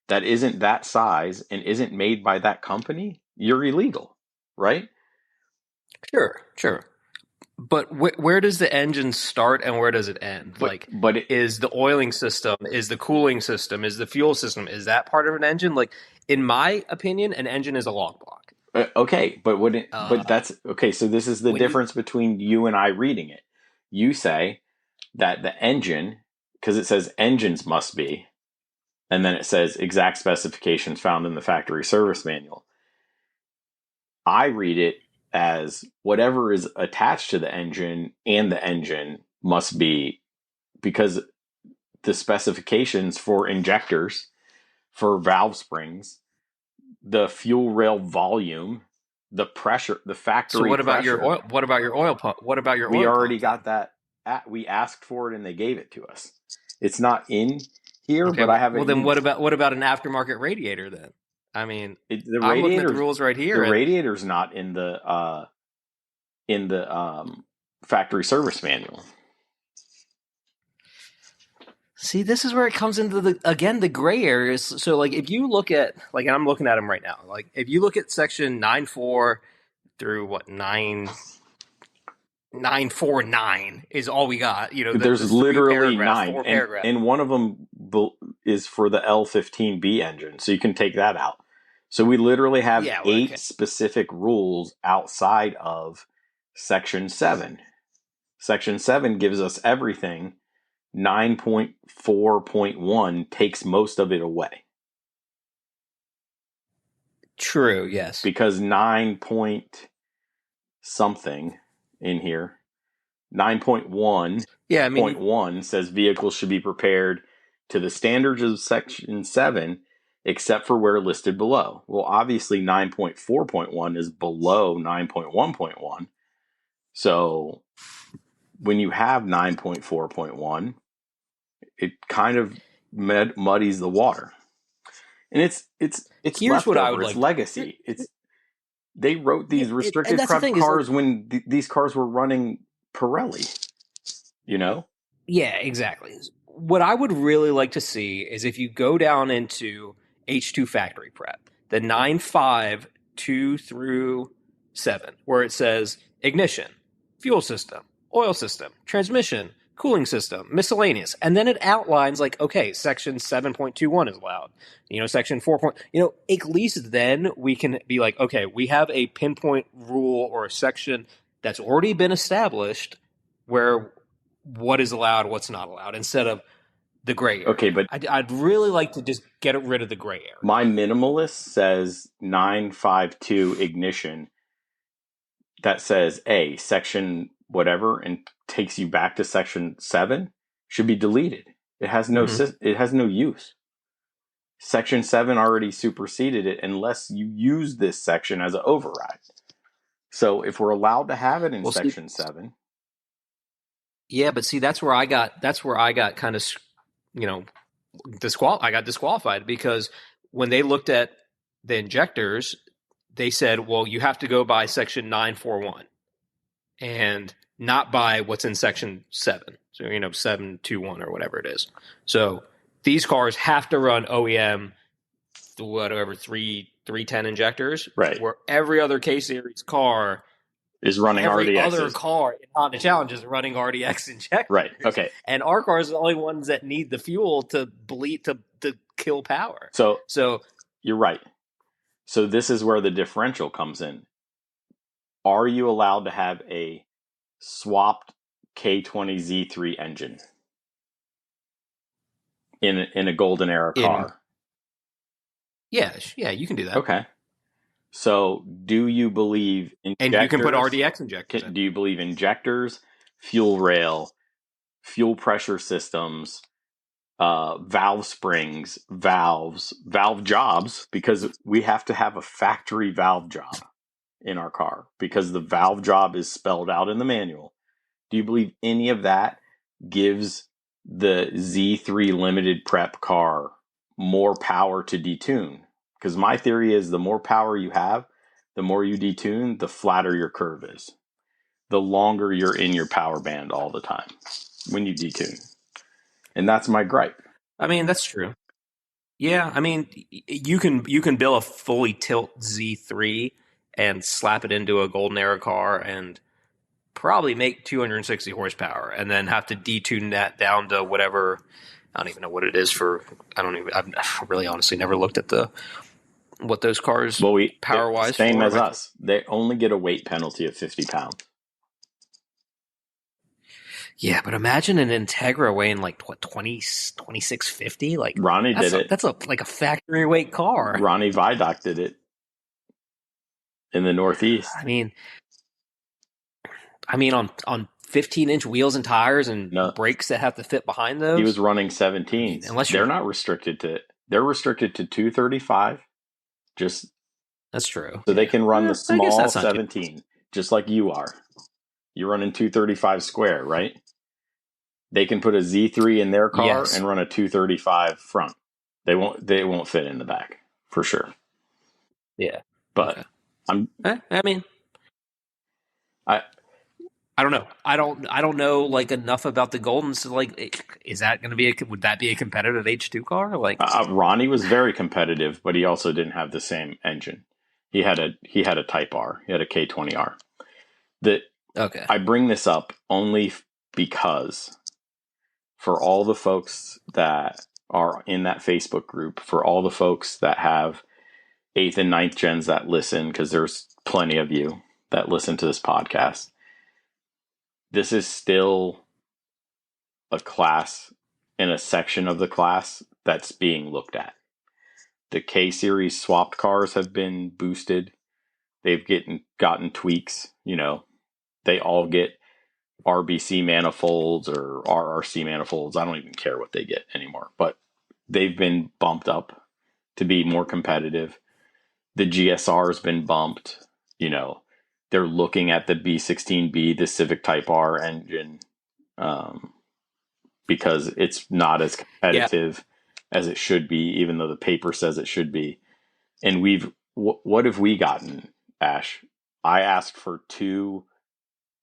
that isn't that size and isn't made by that company, you're illegal, right? Sure. But where does the engine start and where does it end? Is the oiling system, is the cooling system, is the fuel system, is that part of an engine? Like, in my opinion, an engine is a log block. Okay, but that's okay. So this is the difference between you and I reading it. You say that the engine, because it says engines must be, and then it says exact specifications found in the factory service manual. I read it as whatever is attached to the engine, and the engine must be, because the specifications for injectors, for valve springs, the fuel rail volume, the pressure, the factory. So what about pressure, your oil? What about your oil pump? What about your? We oil already pump? got that. We asked for it and they gave it to us. It's not in here, Okay, but I have it. Well, then what about an aftermarket radiator then? I mean, I'm looking at the rules right here. The radiator's not in the factory service manual. See, this is where it comes into the gray areas. So, like, if you look at, like, and I'm looking at them right now. Like, if you look at section 9.4 through 9.49 is all we got. You know, there's literally 9, and one of them is for the L15B engine, so you can take that out. So we literally have 8 specific rules outside of section 7. Section 7 gives us everything. 9.4.1 takes most of it away. True, yes. Because 9 point something in here, 9.1.1 says vehicles should be prepared to the standards of section 7 except for where listed below. Well, obviously 9.4.1 is below 9.1.1. So when you have 9.4.1, it kind of muddies the water. And it's Here's what I would it's legacy. They wrote these restricted prep cars when these cars were running Pirelli, you know? Yeah, exactly. What I would really like to see is if you go down into H2 factory prep, the 9.5, 2 through 7, where it says ignition, fuel system, oil system, transmission, cooling system, miscellaneous. And then it outlines like, okay, section 7.21 is allowed. You know, section 4. At least then we can be like, okay, we have a pinpoint rule or a section that's already been established where what is allowed, what's not allowed, instead of the gray area. Okay, but I'd really like to just get rid of the gray area. My minimalist says 952 ignition. That says A, section whatever, and takes you back to section 7 should be deleted. It has no it has no use. Section 7 already superseded it unless you use this section as an override. So if we're allowed to have it in section 7. Yeah, but see, that's where I got kind of, I got disqualified because when they looked at the injectors, they said, well, you have to go by section 941 and not by what's in section 7. So, 721 or whatever it is. So these cars have to run OEM, whatever, 310 injectors. Right. Where every other K-Series car is running RDX. Every other car in Honda Challenge is running RDX injectors. Right. Okay. And our cars are the only ones that need the fuel to bleed to kill power. So you're right. So this is where the differential comes in. Are you allowed to have a swapped K20Z3 engine in a golden era car? Yeah, you can do that. Okay. So do you believe injectors? And you can put RDX injectors in. Do you believe injectors, fuel rail, fuel pressure systems, valve springs, valves, valve jobs, because we have to have a factory valve job in our car because the valve job is spelled out in the manual. Do you believe any of that gives the Z3 limited prep car more power to detune? Because my theory is the more power you have, the more you detune, the flatter your curve is. The longer you're in your power band all the time when you detune. And that's my gripe. I mean, that's true. Yeah, I mean, you can build a fully tilt Z3 and slap it into a Golden Era car and probably make 260 horsepower, and then have to detune that down to whatever. I don't even know what it is for. I've really honestly never looked at what those cars power wise. Same as us. They only get a weight penalty of 50 pounds. Yeah, but imagine an Integra weighing like what 2650. Like Ronnie did it. That's like a factory weight car. Ronnie Vidoc did it in the Northeast. I mean on 15-inch wheels and tires and brakes that have to fit behind those. He was running 17s. Unless they're not restricted to. They're restricted to 235. That's true. So they can run the small 17, just like you are. You're running 235 square, right? They can put a Z3 in their car and run a 235 front. They won't fit in the back for sure. Yeah, but I don't know. I don't know like enough about the Goldens. Like, is that going to be would that be a competitive H2 car? Like, Ronnie was very competitive, but he also didn't have the same engine. He had a Type R. He had a K20R. Okay. I bring this up only because for all the folks that are in that Facebook group, for all the folks that have 8th and 9th gens that listen, because there's plenty of you that listen to this podcast, this is still a class and a section of the class that's being looked at. The K-Series swapped cars have been boosted. They've gotten tweaks. They all get RBC manifolds or RRC manifolds. I don't even care what they get anymore, but they've been bumped up to be more competitive. The GSR has been bumped. They're looking at the B16B, the Civic Type R engine, because it's not as competitive as it should be, even though the paper says it should be. And what have we gotten, Ash? I asked for two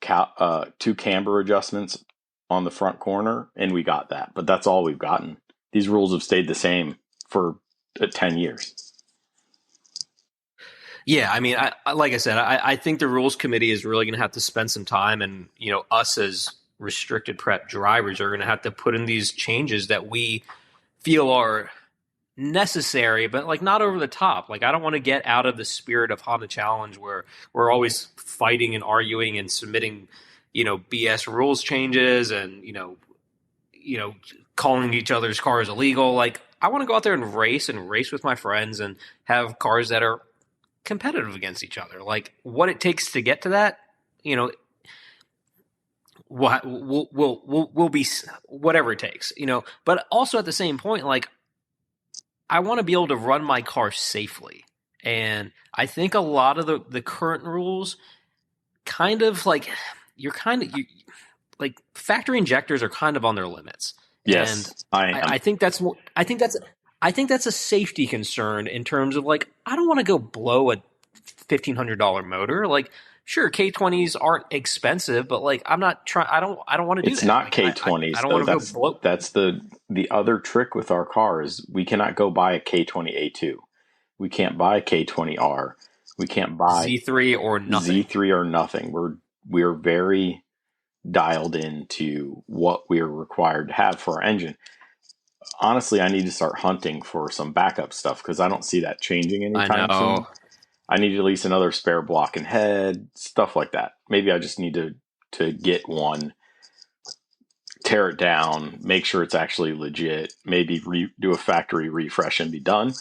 camber adjustments on the front corner, and we got that. But that's all we've gotten. These rules have stayed the same for 10 years. Yeah, I mean, like I said, I think the rules committee is really going to have to spend some time, and us as restricted prep drivers are going to have to put in these changes that we feel are necessary, but like not over the top. Like, I don't want to get out of the spirit of Honda Challenge where we're always fighting and arguing and submitting, BS rules changes and calling each other's cars illegal. Like, I want to go out there and race with my friends and have cars that are competitive against each other. Like, what it takes to get to that, we'll be whatever it takes, But also at the same point, like, I want to be able to run my car safely, and I think a lot of the current rules kind of like like factory injectors are kind of on their limits. Yes, and I think that's a safety concern in terms of like, I don't want to go blow a $1,500 motor. Like, sure, K20s aren't expensive, but like, I'm not trying. I don't want to do that. It's not K20s. I don't want to go blow. That's the other trick with our cars. We cannot go buy a K20A2. We can't buy a K20R. We can't buy Z3 or nothing. Z3 or nothing. We're very dialed into what we're required to have for our engine. Honestly, I need to start hunting for some backup stuff because I don't see that changing anytime soon. I need at least another spare block and head, stuff like that. Maybe I just need to get one, tear it down, make sure it's actually legit, maybe do a factory refresh and be done.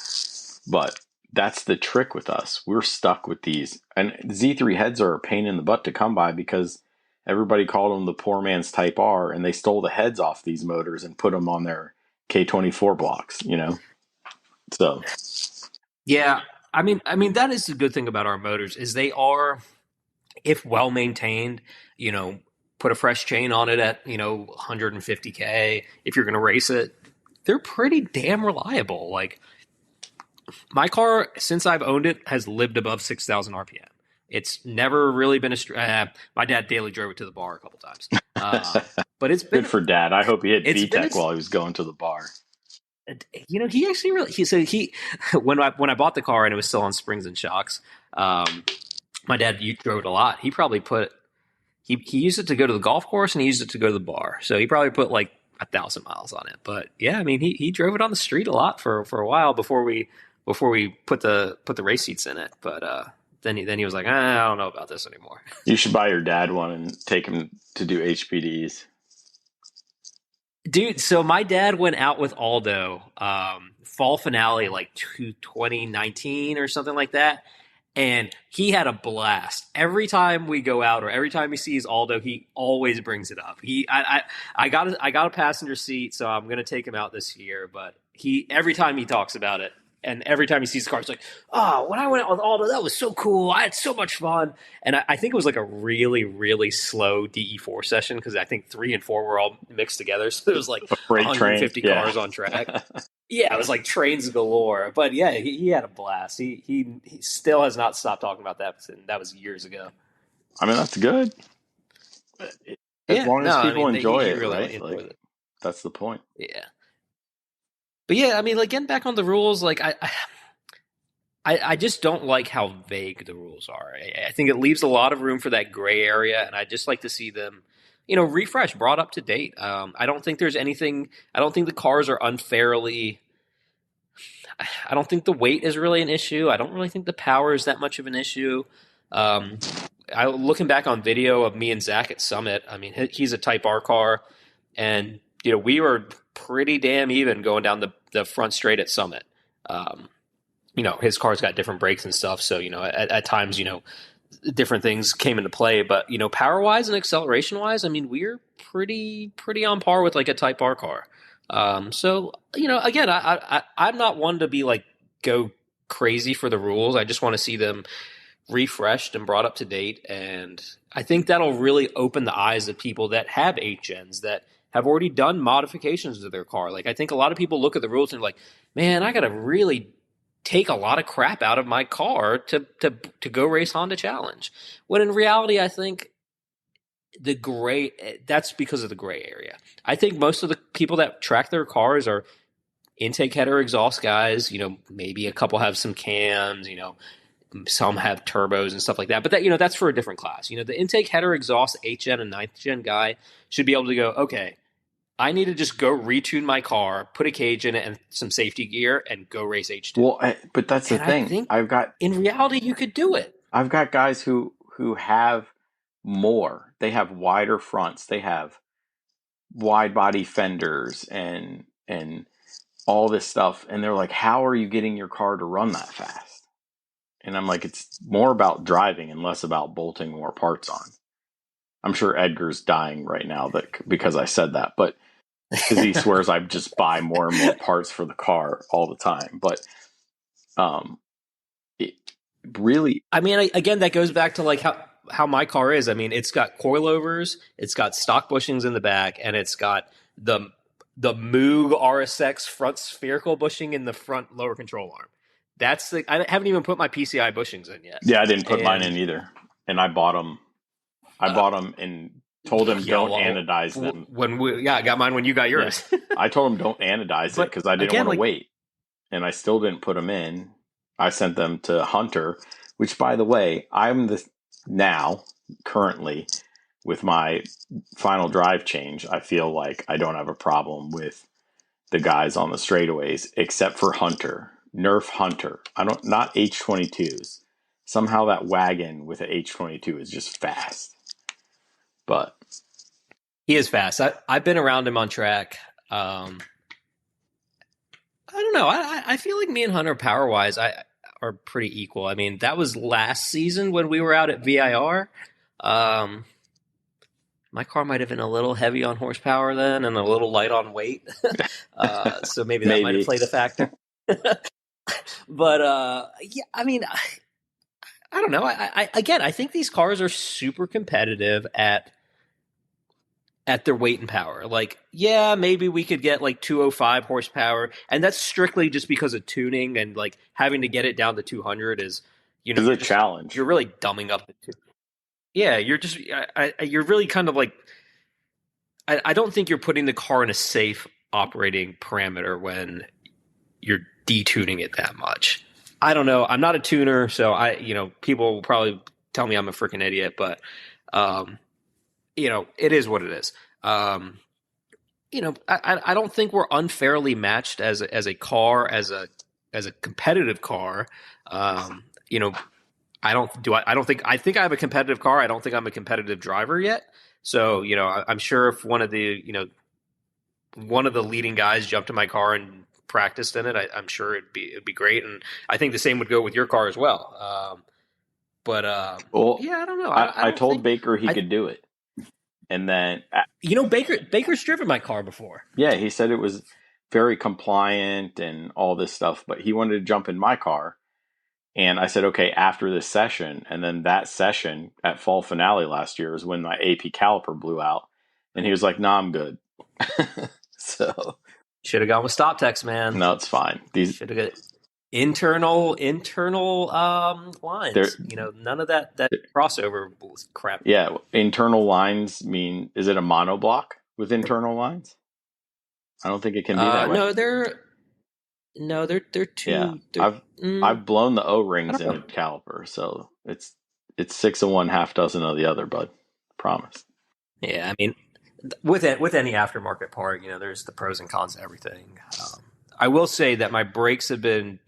But that's the trick with us. We're stuck with these. And Z3 heads are a pain in the butt to come by because everybody called them the poor man's Type R, and they stole the heads off these motors and put them on their K24 blocks, So, yeah, I mean that is the good thing about our motors is they are, if well maintained, put a fresh chain on it at 150K. If you're going to race it, they're pretty damn reliable. Like, My car, since I've owned it, has lived above 6,000 RPM. It's never really been my dad daily drove it to the bar a couple times. But it's been Good for Dad. I hope he hit it's been VTEC while he was going to the bar. he actually really he when I bought the car and it was still on springs and shocks, my dad drove it a lot. He probably he used it to go to the golf course and he used it to go to the bar. So he probably put like 1,000 miles on it. But yeah, I mean he drove it on the street a lot for a while before we put the race seats in it. But then he was like, I don't know about this anymore. You should buy your dad one and take him to do HPDs. Dude, so my dad went out with Aldo fall finale like 2019 or something like that, and he had a blast. Every time we go out or every time he sees Aldo, he always brings it up. I got a passenger seat, so I'm gonna take him out this year. But every time he talks about it, and every time he sees the car, it's like, oh, when I went out with Aldo, that was so cool. I had so much fun. And I think it was like a really, really slow DE4 session because I think 3 and 4 were all mixed together. So there was like 150 cars on track. Yeah, it was like trains galore. But yeah, he had a blast. He still has not stopped talking about that. And that was years ago. I mean, that's good. As long as people enjoy it, right? Like, that's the point. Yeah. But yeah, I mean, like getting back on the rules, like I just don't like how vague the rules are. I think it leaves a lot of room for that gray area, and I just like to see them, refreshed, brought up to date. I don't think there's anything. I don't think the cars are unfairly. I don't think the weight is really an issue. I don't really think the power is that much of an issue. Looking back on video of me and Zach at Summit, I mean, he's a Type R car, and we were pretty damn even going down the front straight at Summit. His car's got different brakes and stuff. So, at times, different things came into play, but, power wise and acceleration wise, I mean, we're pretty on par with like a Type R car. So, again, I'm not one to be like, go crazy for the rules. I just want to see them refreshed and brought up to date. And I think that'll really open the eyes of people that have 8-gens that have already done modifications to their car. Like, I think a lot of people look at the rules and are like, man, I got to really take a lot of crap out of my car to go race Honda Challenge. When in reality, I think that's because of the gray area. I think most of the people that track their cars are intake header exhaust guys. Maybe a couple have some cams, some have turbos and stuff like that. But that, that's for a different class. The intake header exhaust 8-gen and 9th-gen guy should be able to go, okay, I need to just go retune my car, put a cage in it and some safety gear and go race H2. Well, but that's the thing. I think in reality, you could do it. I've got guys who have more. They have wider fronts. They have wide body fenders and all this stuff. And they're like, how are you getting your car to run that fast? And I'm like, it's more about driving and less about bolting more parts on. I'm sure Edgar's dying right now because I said that, but because he swears I just buy more and more parts for the car all the time. But it really, I mean, again, that goes back to like how my car is. I mean, it's got coilovers, it's got stock bushings in the back, and it's got the Moog RSX front spherical bushing in the front lower control arm. I haven't even put my PCI bushings in yet. Yeah, I didn't put mine in either, and I bought them. And told him don't anodize them. I got mine when you got yours. Yeah. I told him don't anodize it because I didn't want to wait. And I still didn't put them in. I sent them to Hunter, which, by the way, I'm currently, with my final drive change, I feel like I don't have a problem with the guys on the straightaways, except for Hunter. Nerf Hunter. Not H22s. Somehow that wagon with an H22 is just fast. But he is fast. I've been around him on track. I don't know. I feel like me and Hunter power wise are pretty equal. I mean, that was last season when we were out at VIR. My car might have been a little heavy on horsepower then and a little light on weight. So maybe that might have played a factor. But yeah, I mean, I don't know. I think these cars are super competitive at at their weight and power. Like, yeah, maybe we could get like 205 horsepower, and that's strictly just because of tuning, and like having to get it down to 200 is, It's a challenge. You're really dumbing up the tune. Yeah, you're really kind of like, I don't think you're putting the car in a safe operating parameter when you're detuning it that much. I don't know. I'm not a tuner, so people will probably tell me I'm a freaking idiot, but it is what it is. I don't think we're unfairly matched as a car, as a competitive car. I think I have a competitive car. I don't think I'm a competitive driver yet. So, I'm sure if one of the leading guys jumped in my car and practiced in it, I'm sure it'd be great. And I think the same would go with your car as well. I don't know. I told Baker he could do it. And then, Baker's driven my car before. Yeah, he said it was very compliant and all this stuff, but he wanted to jump in my car. And I said, okay, after this session. And then that session at fall finale last year is when my AP caliper blew out. And he was like, nah, I'm good. So should have gone with stop text, man. No, it's fine. These should have got internal lines. None of that crossover crap. Yeah, internal lines mean, is it a monoblock with internal lines? I don't think it can be that way. They're two. Yeah, I've blown the O-rings in a caliper, so it's 6 of one, half dozen of the other, bud. Promise. Yeah, I mean, with any aftermarket part, there's the pros and cons to everything. I will say that my brakes have been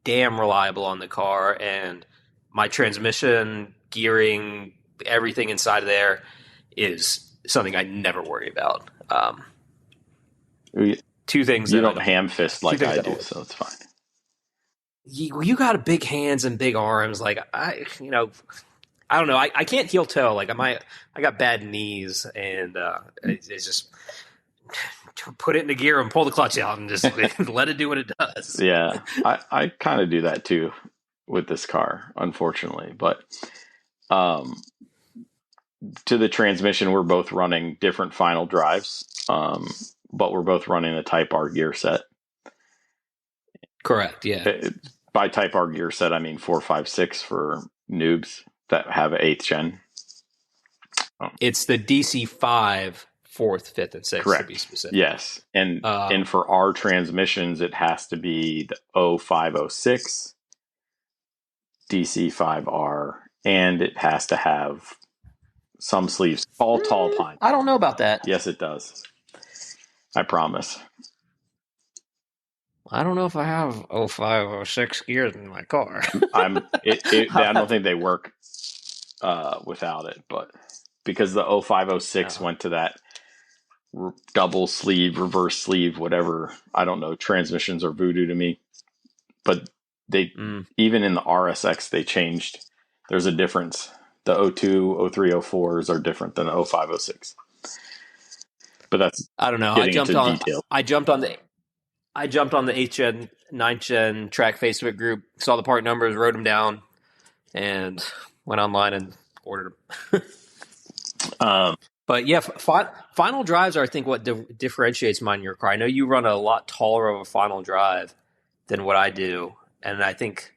damn reliable on the car, and my transmission, gearing, everything inside of there is something I never worry about. Two things you don't ham fist like I do, so it's fine. You got big hands and big arms. Like I don't know. I can't heel toe. Like I got bad knees, and it's just put it into gear and pull the clutch out and just let it do what it does. Yeah, I kind of do that too with this car, unfortunately. But to the transmission, we're both running different final drives, but we're both running the Type R gear set. Correct. Yeah. By Type R gear set, I mean 4, 5, 6 for noobs that have an 8th gen. It's the DC5, 4th, 5th, and 6th Correct. To be specific. Yes. And for our transmissions, it has to be the 0506 DC5R, and it has to have some sleeves. All tall pine. I don't know about that. Yes, it does. I promise. I don't know if I have 0506 gears in my car. I don't think they work without it, but because the 0506 went to that double sleeve, reverse sleeve, whatever. I don't know. Transmissions are voodoo to me, but they even in the RSX they changed. There's a difference. The 02, 03, 04s are different than the 0506. But that's I don't know. I jumped on the 8th gen, 9th gen track Facebook group, saw the part numbers, wrote them down, and went online and ordered them. But yeah, final drives are, I think, what differentiates mine and your car. I know you run a lot taller of a final drive than what I do, and I think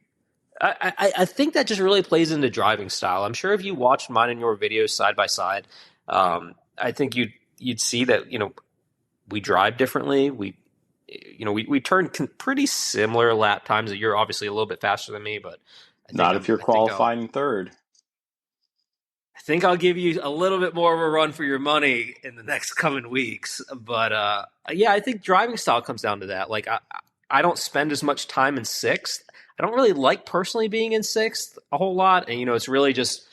I think that just really plays into driving style. I'm sure if you watched mine and your videos side by side, I think you'd see that we drive differently. We turn pretty similar lap times. You're obviously a little bit faster than me, but not if you're qualifying third. I think I'll give you a little bit more of a run for your money in the next coming weeks. But yeah, I think driving style comes down to that. Like I don't spend as much time in 6th. I don't really like personally being in 6th a whole lot. And, it's really just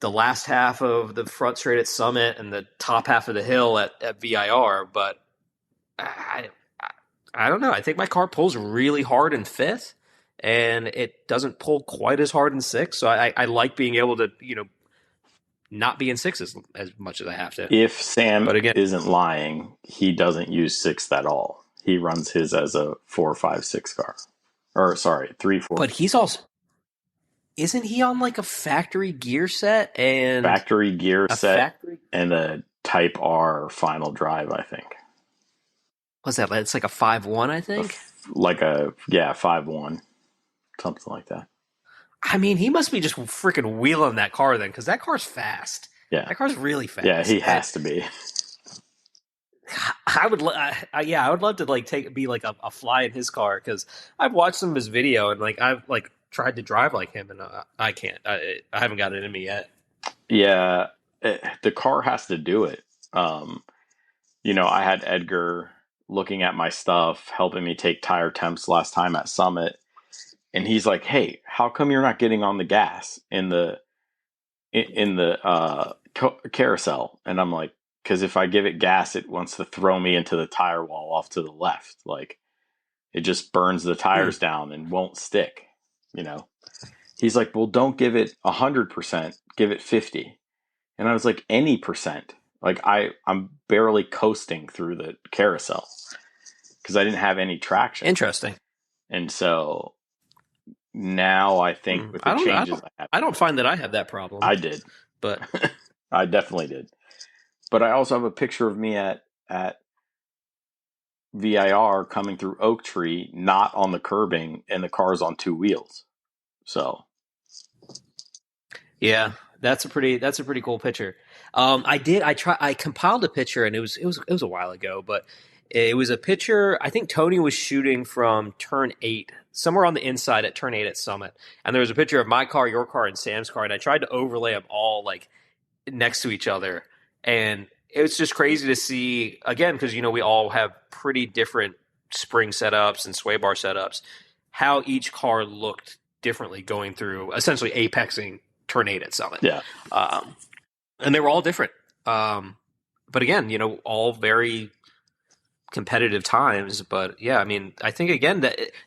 the last half of the front straight at Summit and the top half of the hill at VIR. But I don't know. I think my car pulls really hard in 5th, and it doesn't pull quite as hard in 6th. So I like being able to, not be in 6th as much as I have to. If Sam isn't lying, he doesn't use 6th at all. He runs his as a 4, 5, 6 car. Or, sorry, 3, 4. But he's also... Isn't he on like a factory gear set? And factory gear set and a Type R final drive, I think. What's that? It's like a 5.1, I think. Like a 5.1, something like that. I mean, he must be just freaking wheeling that car then, because that car's fast. Yeah, that car's really fast. Yeah, he has to be. I would love to like be like a fly in his car, because I've watched some of his video and like I've like tried to drive like him and I can't. I haven't got it in me yet. Yeah, the car has to do it. I had Edgar looking at my stuff, helping me take tire temps last time at Summit, and he's like, "Hey, how come you're not getting on the gas in the carousel?" And I'm like, "Because if I give it gas, it wants to throw me into the tire wall off to the left. Like, it just burns the tires down and won't stick." He's like, "Well, don't give it 100%. Give it 50." And I was like, "Any percent." Like I'm barely coasting through the carousel because I didn't have any traction. Interesting. And so now I think with the changes I don't find that I have that problem. I did, but I definitely did. But I also have a picture of me at VIR coming through Oak Tree, not on the curbing, and the car's on two wheels. So yeah, that's a pretty cool picture. I compiled a picture, and it was a while ago, but it was a picture. I think Tony was shooting from turn 8, somewhere on the inside at turn 8 at Summit, and there was a picture of my car, your car, and Sam's car, and I tried to overlay them all like next to each other, and it was just crazy to see again, because we all have pretty different spring setups and sway bar setups, how each car looked differently going through essentially apexing turn 8 at Summit. Yeah. And they were all different. But again, all very competitive times. But yeah, I mean, I think again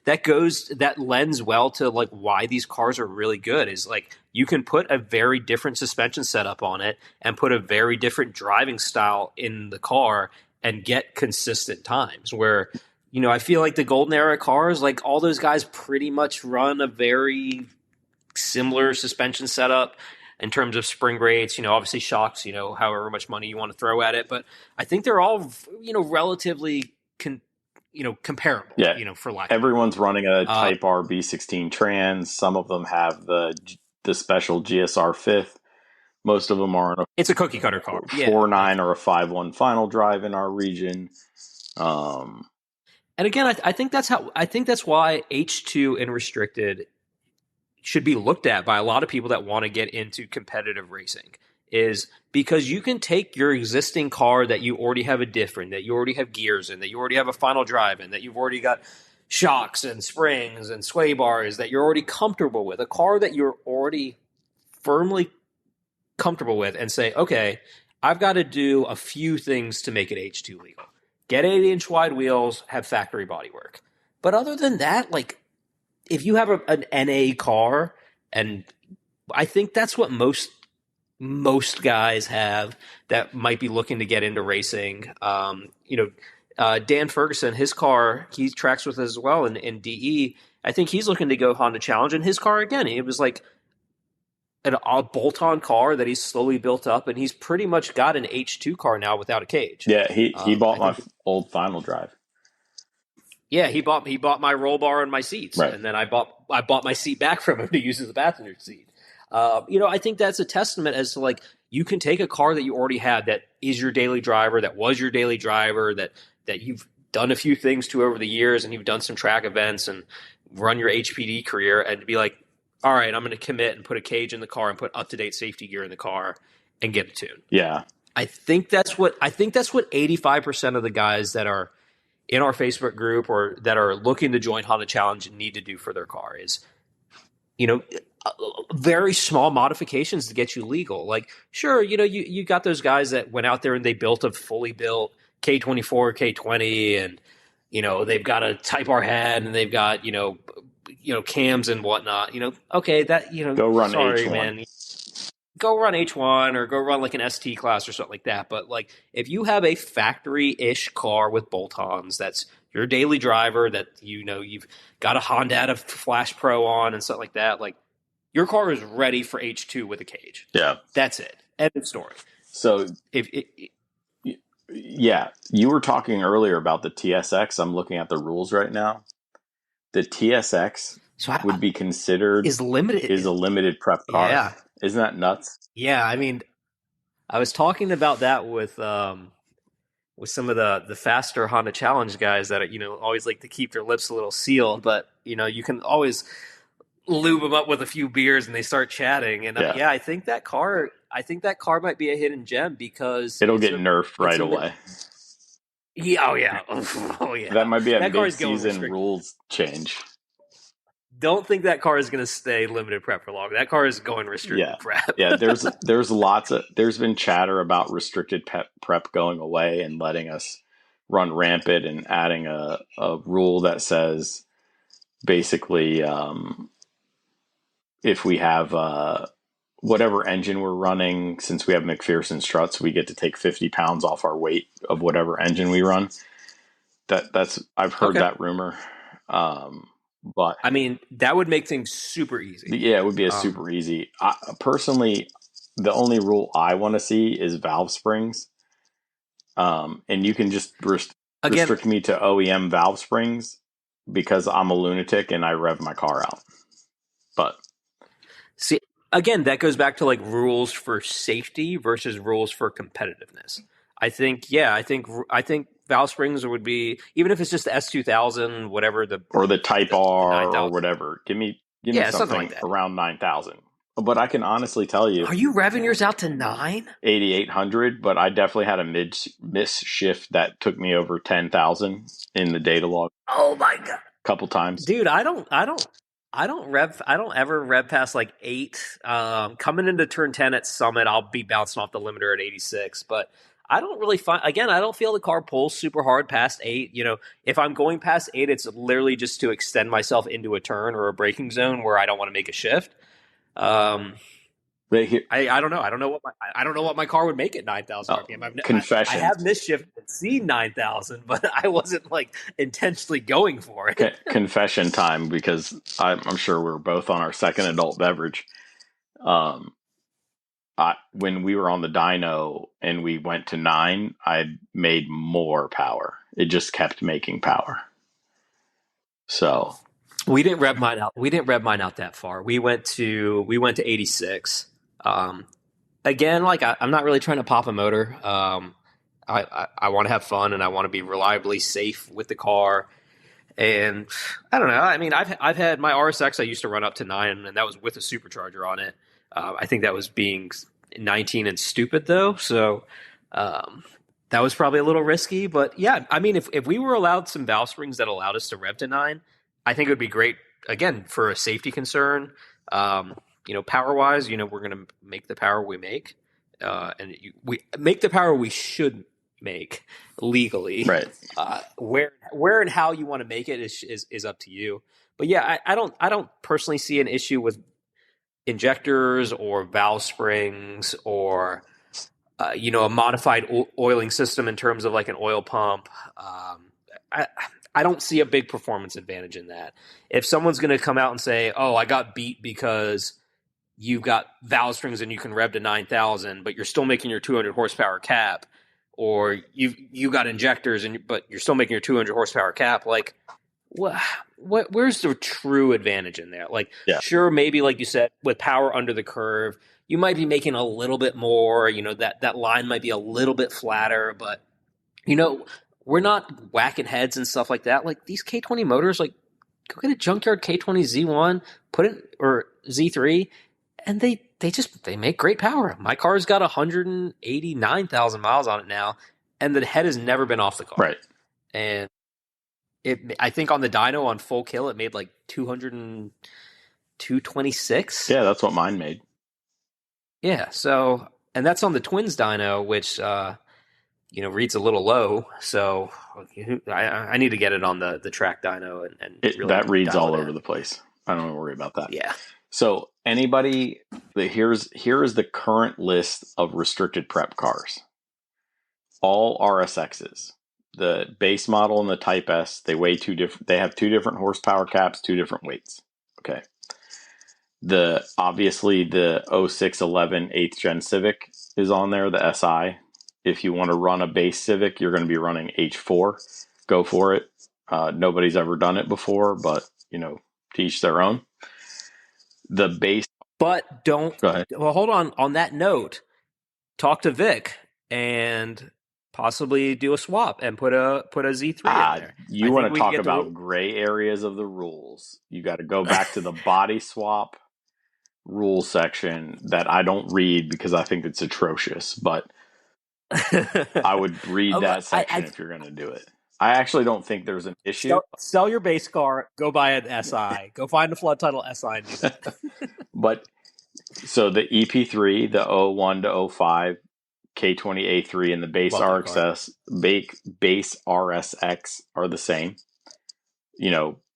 that lends well to like why these cars are really good is like you can put a very different suspension setup on it and put a very different driving style in the car and get consistent times where, I feel like the golden era cars, like all those guys pretty much run a very similar suspension setup in terms of spring rates, obviously shocks, however much money you want to throw at it. But I think they're all, relatively, comparable, yeah. For lack Everyone's running a Type R B16 trans. Some of them have the special GSR 5th. Most of them are in it's a cookie cutter car. 4.9 or a 5.1 final drive in our region. And again, I think that's why H2 and restricted should be looked at by a lot of people that want to get into competitive racing, is because you can take your existing car that you already have a diff in, that you already have gears in, that you already have a final drive in, that you've already got shocks and springs and sway bars that you're already comfortable with, a car that you're already firmly comfortable with, and say, okay, I've got to do a few things to make it H2 legal. Get 8-inch wide wheels, have factory bodywork. But other than that, like, if you have an NA car, and I think that's what most guys have that might be looking to get into racing. Dan Ferguson, his car, he tracks with us as well in DE. I think he's looking to go Honda Challenge, and his car, again, it was like a bolt-on car that he's slowly built up, and he's pretty much got an H2 car now without a cage. Yeah, he bought my old final drive. Yeah, he bought my roll bar and my seats, right. And then I bought my seat back from him to use as a passenger seat. I think that's a testament as to like you can take a car that you already had that is your daily driver, that was your daily driver, that you've done a few things to over the years, and you've done some track events and run your HPD career, and be like, all right, I'm going to commit and put a cage in the car and put up-to-date safety gear in the car and get it tuned. Yeah, I think that's what 85% of the guys that are in our Facebook group or that are looking to join Honda Challenge need to do for their car is, very small modifications to get you legal. Like, sure, you got those guys that went out there and they built a fully built K24, K20, and, they've got a Type R head and they've got, cams and whatnot, okay, that, go run sorry, H1. Man. Go run H1 or go run like an ST class or something like that. But like if you have a factory-ish car with bolt-ons, that's your daily driver, that you've got a Honda Flash Pro on and stuff like that, like your car is ready for H2 with a cage. Yeah. That's it. End of story. So Yeah, you were talking earlier about the TSX. I'm looking at the rules right now. The TSX So would be considered is limited. is a limited prep car. Yeah, Isn't that nuts? yeah. I mean, I was talking about that with some of the faster Honda Challenge guys that always like to keep their lips a little sealed, but you can always lube them up with a few beers and they start chatting. And Yeah. yeah, I think that car might be a hidden gem because It'll get nerfed right away. Yeah, oh yeah, oh yeah. That might be a That car is going mid-season restricted. rules change. Don't think that car is going to stay limited prep for long. That car is going restricted prep. Yeah, there's been chatter about restricted prep going away and letting us run rampant and adding a rule that says basically if we have whatever engine we're running, since we have McPherson struts, we get to take 50 pounds off our weight of whatever engine we run. That's I've heard that rumor. But I mean, that would make things super easy. Yeah, it would be a super easy. Personally, the only rule I want to see is valve springs. And you can just restrict me to OEM valve springs because I'm a lunatic and I rev my car out. But see, again, that goes back to like rules for safety versus rules for competitiveness. I think valve springs would be, even if it's just the S2000, whatever or the Type R or whatever. Give me something like that. Around 9,000. But I can honestly tell you, are you revving yours out to 9? 8,800, but I definitely had a miss shift that took me over 10,000 in the data log. Oh my god, a couple times, dude! I don't ever rev past like 8. Coming into turn 10 at Summit, I'll be bouncing off the limiter at 86, but I don't really I don't feel the car pulls super hard past 8. If I'm going past 8, it's literally just to extend myself into a turn or a braking zone where I don't want to make a shift. Right here. I don't know. I don't know what my car would make at 9,000 RPM. Confession. I have misshift seen 9,000, but I wasn't like intentionally going for it. Confession time, because I'm sure we're both on our second adult beverage. When we were on the dyno and we went to 9, I made more power. It just kept making power. So we didn't rev mine out. We didn't rev mine out that far. We went to 86. Again, like I'm not really trying to pop a motor. I want to have fun and I want to be reliably safe with the car. And I don't know. I mean, I've had my RSX I used to run up to 9, and that was with a supercharger on it. I think that was being 19 and stupid though. So that was probably a little risky. But yeah, I mean, if we were allowed some valve springs that allowed us to rev to 9, I think it would be great. Again, for a safety concern. Power wise, we're going to make the power we make, and we make the power we should make legally. Right. Where and how you want to make it is up to you. But yeah, I don't personally see an issue with injectors or valve springs or a modified oiling system in terms of like an oil pump. I don't see a big performance advantage in that. If someone's going to come out and say, "Oh, I got beat because you've got valve springs and you can rev to 9,000, but you're still making your 200 horsepower cap," or you got injectors but you're still making your 200 horsepower cap, like where's the true advantage in there? Like, Sure, maybe like you said, with power under the curve, you might be making a little bit more. That line might be a little bit flatter, but we're not whacking heads and stuff like that. Like these K20 motors, like go get a junkyard K20 Z1, or Z3, and they make great power. My car's got 189,000 miles on it now, and the head has never been off the car. Right. And I think on the dyno on full kill, it made like 226. Yeah, that's what mine made. Yeah. So, and that's on the Twins dyno, which, reads a little low, so I need to get it on the track dyno and really that reads all over the place. I don't worry about that. Yeah. So here is the current list of restricted prep cars. All RSXs, the base model and the Type S, they weigh they have 2 different horsepower caps, 2 different weights. Okay. Obviously the 0611 8th gen Civic is on there, the SI. if you want to run a base Civic, you're going to be running H4. Go for it. Nobody's ever done it before, but to each their own. The base. But don't. Go ahead. Well, hold on. On that note, talk to Vic and possibly do a swap and put a Z3 in there. You want to talk about gray areas of the rules? You got to go back to the body swap rule section that I don't read because I think it's atrocious, but I would read that section if you're going to do it. I actually don't think there's an issue. Sell your base car, go buy an SI, go find a flood title SI and do that. But so the EP3, the 01 to 05, K20A3, and the base RSX are the same,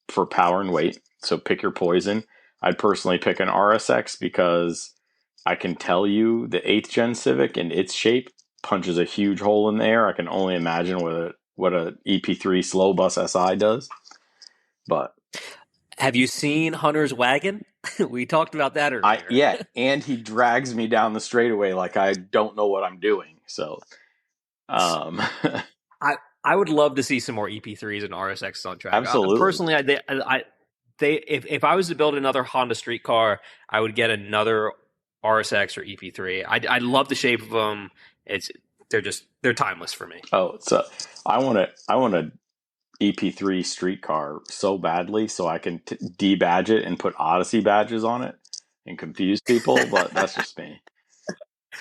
for power and weight. So pick your poison. I'd personally pick an RSX because I can tell you the 8th gen Civic in its shape punches a huge hole in the air. I can only imagine what a EP3 slow bus SI does. But have you seen Hunter's wagon? We talked about that earlier. And he drags me down the straightaway like I don't know what I'm doing. So, I would love to see some more EP3s and RSXs on track. Absolutely. Personally, if I was to build another Honda street car, I would get another RSX or EP3. I love the shape of them. They're timeless for me. Oh, so I want a EP3 street car so badly so I can debadge it and put Odyssey badges on it and confuse people, but that's just me.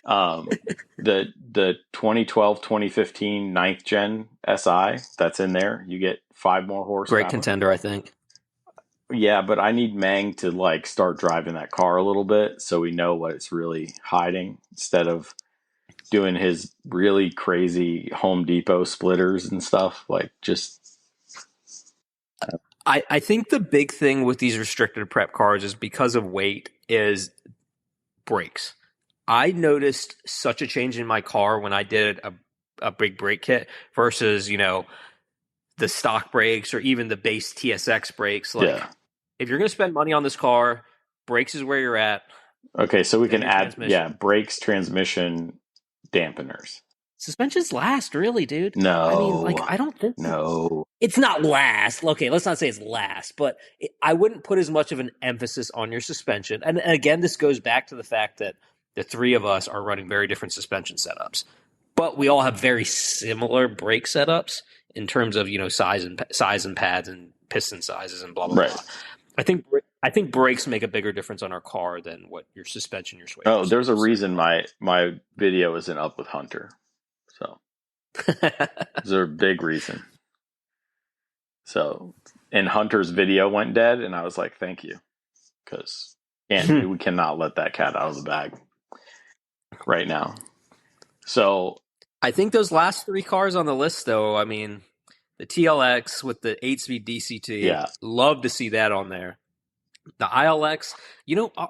The 2012, 2015 9th gen SI that's in there, you get 5 more horsepower. Great contender, I think. Yeah, but I need Mang to start driving that car a little bit so we know what it's really hiding instead of doing his really crazy Home Depot splitters and stuff. I think the big thing with these restricted prep cars is because of weight is brakes. I noticed such a change in my car when I did a big brake kit versus, the stock brakes or even the base TSX brakes. If you're going to spend money on this car, brakes is where you're at. Okay, so we can add, brakes, transmission, dampeners. Suspensions last, really, dude. No. I mean, I don't think no. It's not last. Okay, let's not say it's last, but I wouldn't put as much of an emphasis on your suspension. And again, this goes back to the fact that the three of us are running very different suspension setups, but we all have very similar brake setups in terms of size and pads and piston sizes and blah blah blah. I think brakes make a bigger difference on our car than what your suspension, your sway. Oh, there's a reason my video isn't up with Hunter. So there's a big reason. So, and Hunter's video went dead, and I was like, "Thank you," because we cannot let that cat out of the bag right now. So, I think those last 3 cars on the list, though, I mean, the TLX with the 8-speed DCT, love to see that on there. The ILX,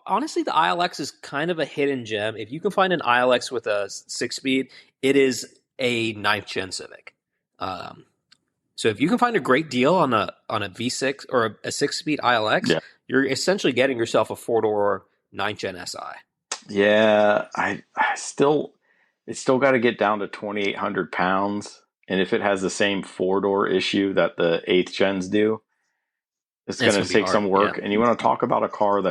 honestly, the ILX is kind of a hidden gem. If you can find an ILX with a 6-speed, it is a 9th gen Civic. So if you can find a great deal on a V6 or a 6-speed ILX, you're essentially getting yourself a 4-door 9th gen SI. Yeah, it's still got to get down to 2,800 pounds, and if it has the same 4-door issue that the 8th gens do, it's going to take some work. Yeah. And you want to talk about a car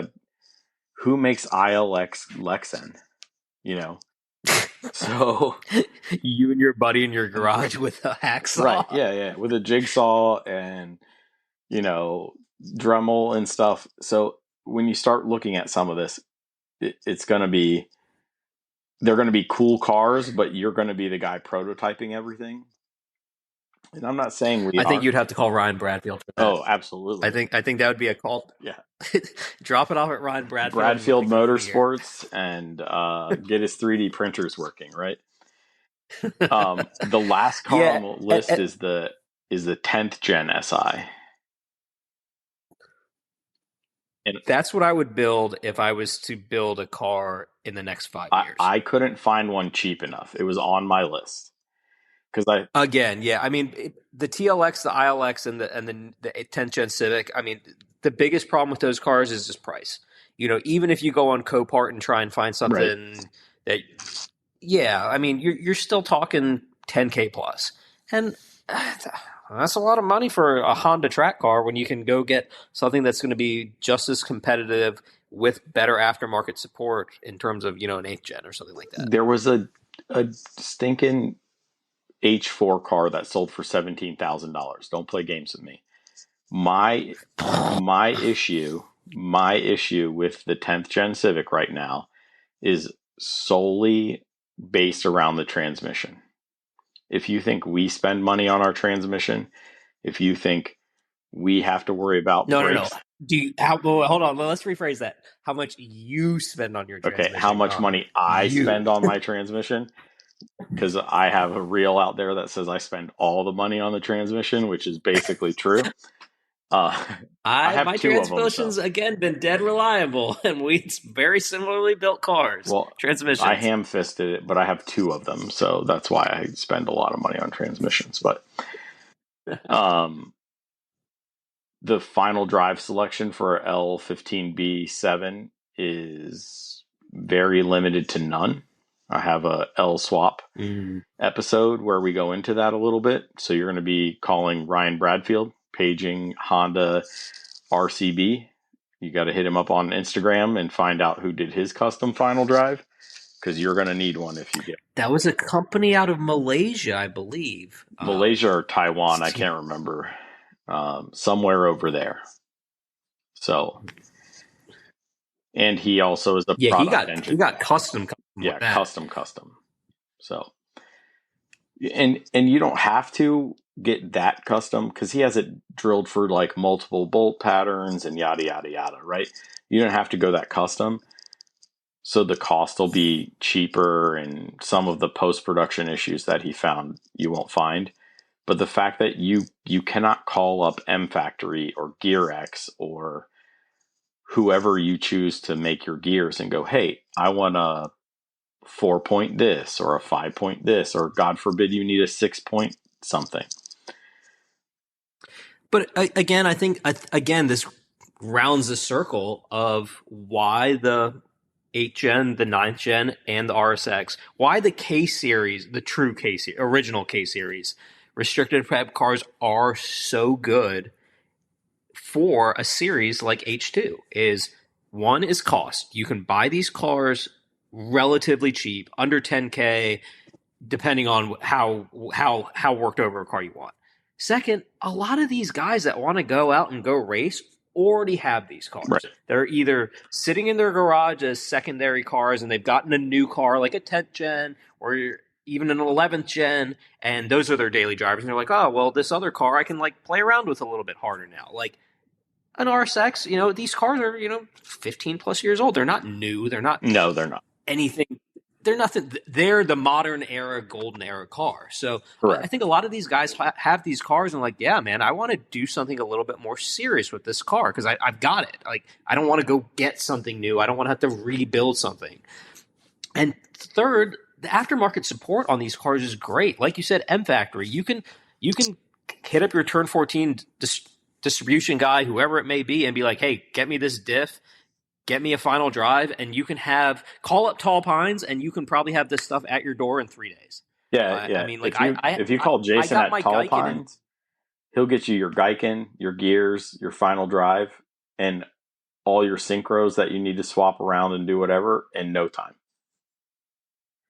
who makes ILX Lexan, So you and your buddy in your garage with a hacksaw, right? Yeah, with a jigsaw and Dremel and stuff. So when you start looking at some of this, it's going to be they're going to be cool cars, but you're going to be the guy prototyping everything. And I'm not saying I think you'd have to call Ryan Bradfield for that. Oh, absolutely. I think that would be a call. Yeah. Drop it off at Ryan Bradfield. Bradfield Motorsports and get his 3D printers working, right? The last car on the list is the 10th gen SI. And that's what I would build if I was to build a car in the next 5 years. I couldn't find one cheap enough. It was on my list. The TLX, the ILX, and the 10th gen Civic. I mean, the biggest problem with those cars is just price. Even if you go on Copart and try and find something that Yeah, I mean, you're still talking 10K plus, and that's a lot of money for a Honda track car when you can go get something that's going to be just as competitive with better aftermarket support in terms of an eighth gen or something like that. There was a stinking H4 car that sold for $17,000. Don't play games with me. My issue with the 10th gen Civic right now is solely based around the transmission. If you think we spend money on our transmission, if you think we have to worry about brakes. Hold on, let's rephrase that. How much you spend on your transmission? Okay, how much money I spend on my transmission? Because I have a reel out there that says I spend all the money on the transmission, which is basically true. I have my two transmission's of them, again been dead reliable, and we very similarly built cars. Well, transmissions. I ham-fisted it, but I have two of them, so that's why I spend a lot of money on transmissions. But the final drive selection for L15B7 is very limited to none. I have a L swap episode where we go into that a little bit. So you're going to be calling Ryan Bradfield, paging Honda RCB. You got to hit him up on Instagram and find out who did his custom final drive, because you're going to need one if you get. That was a company out of Malaysia, I believe. Malaysia or Taiwan, I can't remember. Somewhere over there. So, and he also is a product engineer. He got custom. Yeah, custom. So, and you don't have to get that custom because he has it drilled for like multiple bolt patterns and yada yada yada. Right? You don't have to go that custom. So the cost will be cheaper, and some of the post-production issues that he found you won't find. But the fact that you cannot call up M Factory or GearX or whoever you choose to make your gears and go, hey, I want a 4-point this or a 5-point this, or God forbid you need a 6-point something. But again, I think this rounds the circle of why the 8th gen, the 9th gen, and the RSX, why the K series, the true K series, original K series restricted prep cars are so good for a series like H2 is one is cost. You can buy these cars relatively cheap, under 10K, depending on how worked over a car you want. Second, a lot of these guys that want to go out and go race already have these cars. Right. They're either sitting in their garage as secondary cars, and they've gotten a new car like a 10th gen or even an 11th gen, and those are their daily drivers. And they're like, oh, well, this other car I can like play around with a little bit harder now. Like an RSX, these cars are, 15 plus years old. They're not new. They're not. No, they're not. Anything. They're nothing. They're the modern era, golden era car. So correct. I think a lot of these guys have these cars and like, yeah, man, I want to do something a little bit more serious with this car because I've got it. Like, I don't want to go get something new. I don't want to have to rebuild something. And third, the aftermarket support on these cars is great. Like you said, M Factory. You can hit up your Turn 14 distribution guy, whoever it may be, and be like, hey, get me this diff. Get me a final drive, and you can call up Tall Pines, and you can probably have this stuff at your door in 3 days. Yeah, yeah. I mean, like, if you call Jason at Tall Pines, he'll get you your Geiken, your gears, your final drive, and all your synchros that you need to swap around and do whatever in no time.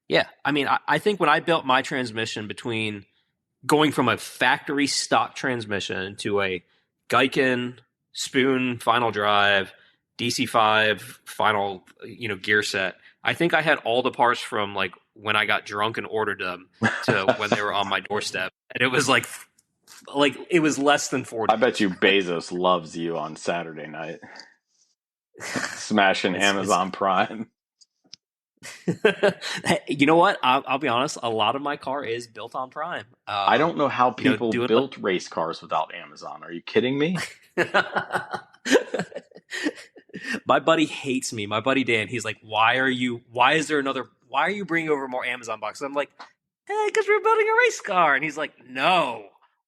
Yeah, I mean, I think when I built my transmission, between going from a factory stock transmission to a Geiken spoon final drive, DC5 final, gear set, I think I had all the parts from like when I got drunk and ordered them to when they were on my doorstep, and it was like it was less than 40. I bet you Bezos loves you on Saturday night, smashing Amazon Prime. You know what? I'll be honest. A lot of my car is built on Prime. I don't know how people built race cars without Amazon. Are you kidding me? My buddy hates me. My buddy Dan, he's like, why are you bringing over more Amazon boxes? I'm like, hey, because we're building a race car. And he's like, no,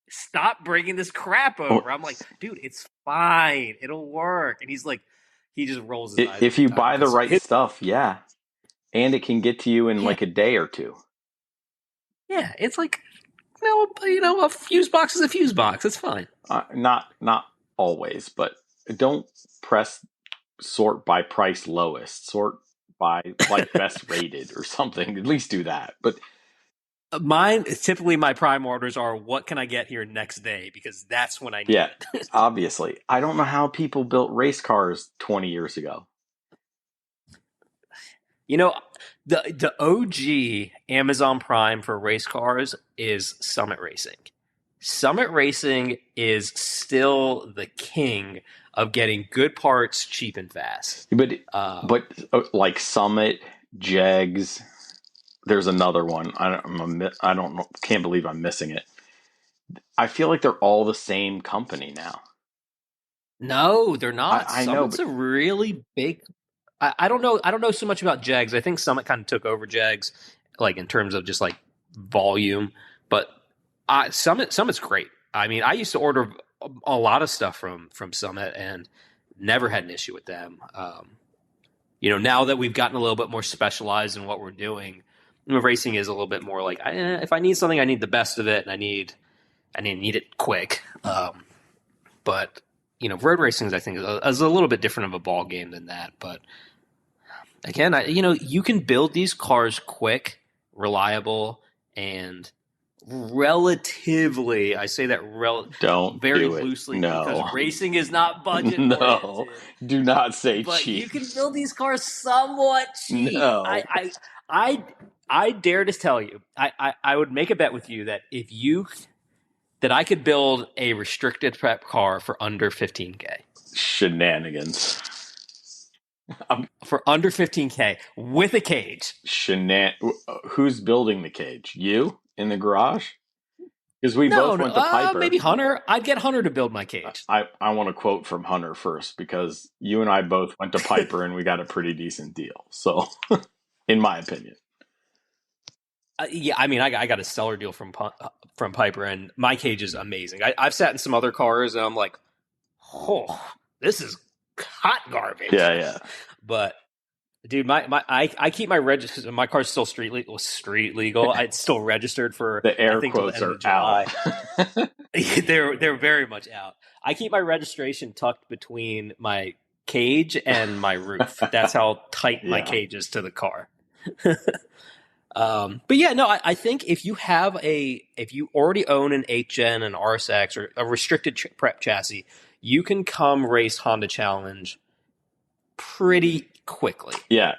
stop bringing this crap over. I'm like, dude, it's fine. It'll work. And he's like, he just rolls his eyes. If you buy the right stuff, yeah. And it can get to you in like a day or two. Yeah, it's like, a fuse box is a fuse box. It's fine. Not always, but don't press sort by price lowest. Sort by like best rated or something. At least do that. But Typically my prime orders are what can I get here next day, because that's when I need it. Obviously. I don't know how people built race cars 20 years ago. The OG Amazon Prime for race cars is Summit Racing. Summit Racing is still the king of getting good parts cheap and fast. But like Summit, Jegs, there's another one. I don't know. Can't believe I'm missing it. I feel like they're all the same company now. No, they're not. I know. Summit's a really big. I don't know. I don't know so much about Jegs. I think Summit kind of took over Jegs, like in terms of just like volume. But Summit's great. I mean, I used to order a lot of stuff from Summit and never had an issue with them. Now that we've gotten a little bit more specialized in what we're doing, racing is a little bit more like, if I need something, I need the best of it, and I need it quick. But road racing, I think, is a little bit different of a ball game than that. But again, you can build these cars quick, reliable, and relatively. I say that very loosely, because racing is not budget. No, do not say but cheap. You can build these cars somewhat cheap. No. I dare to tell you, I would make a bet with you that that I could build a restricted prep car for under $15K. Shenanigans. For under $15K with a cage. Who's building the cage? You in the garage? Because we both went to Piper. Maybe Hunter. I'd get Hunter to build my cage. I want to quote from Hunter first, because you and I both went to Piper and we got a pretty decent deal. So, in my opinion. Yeah, I mean, I got a stellar deal from Piper, and my cage is amazing. I've sat in some other cars, and I'm like, oh, this is hot garbage. Yeah. But dude, I keep my register. My car's still street legal. It's still registered for the air quotes are out. They're very much out. I keep my registration tucked between my cage and my roof. That's how tight my cage is to the car. But yeah, no, I think if you already own an 8-gen, an RSX, or a restricted prep chassis, you can come race Honda Challenge pretty quickly. Yeah.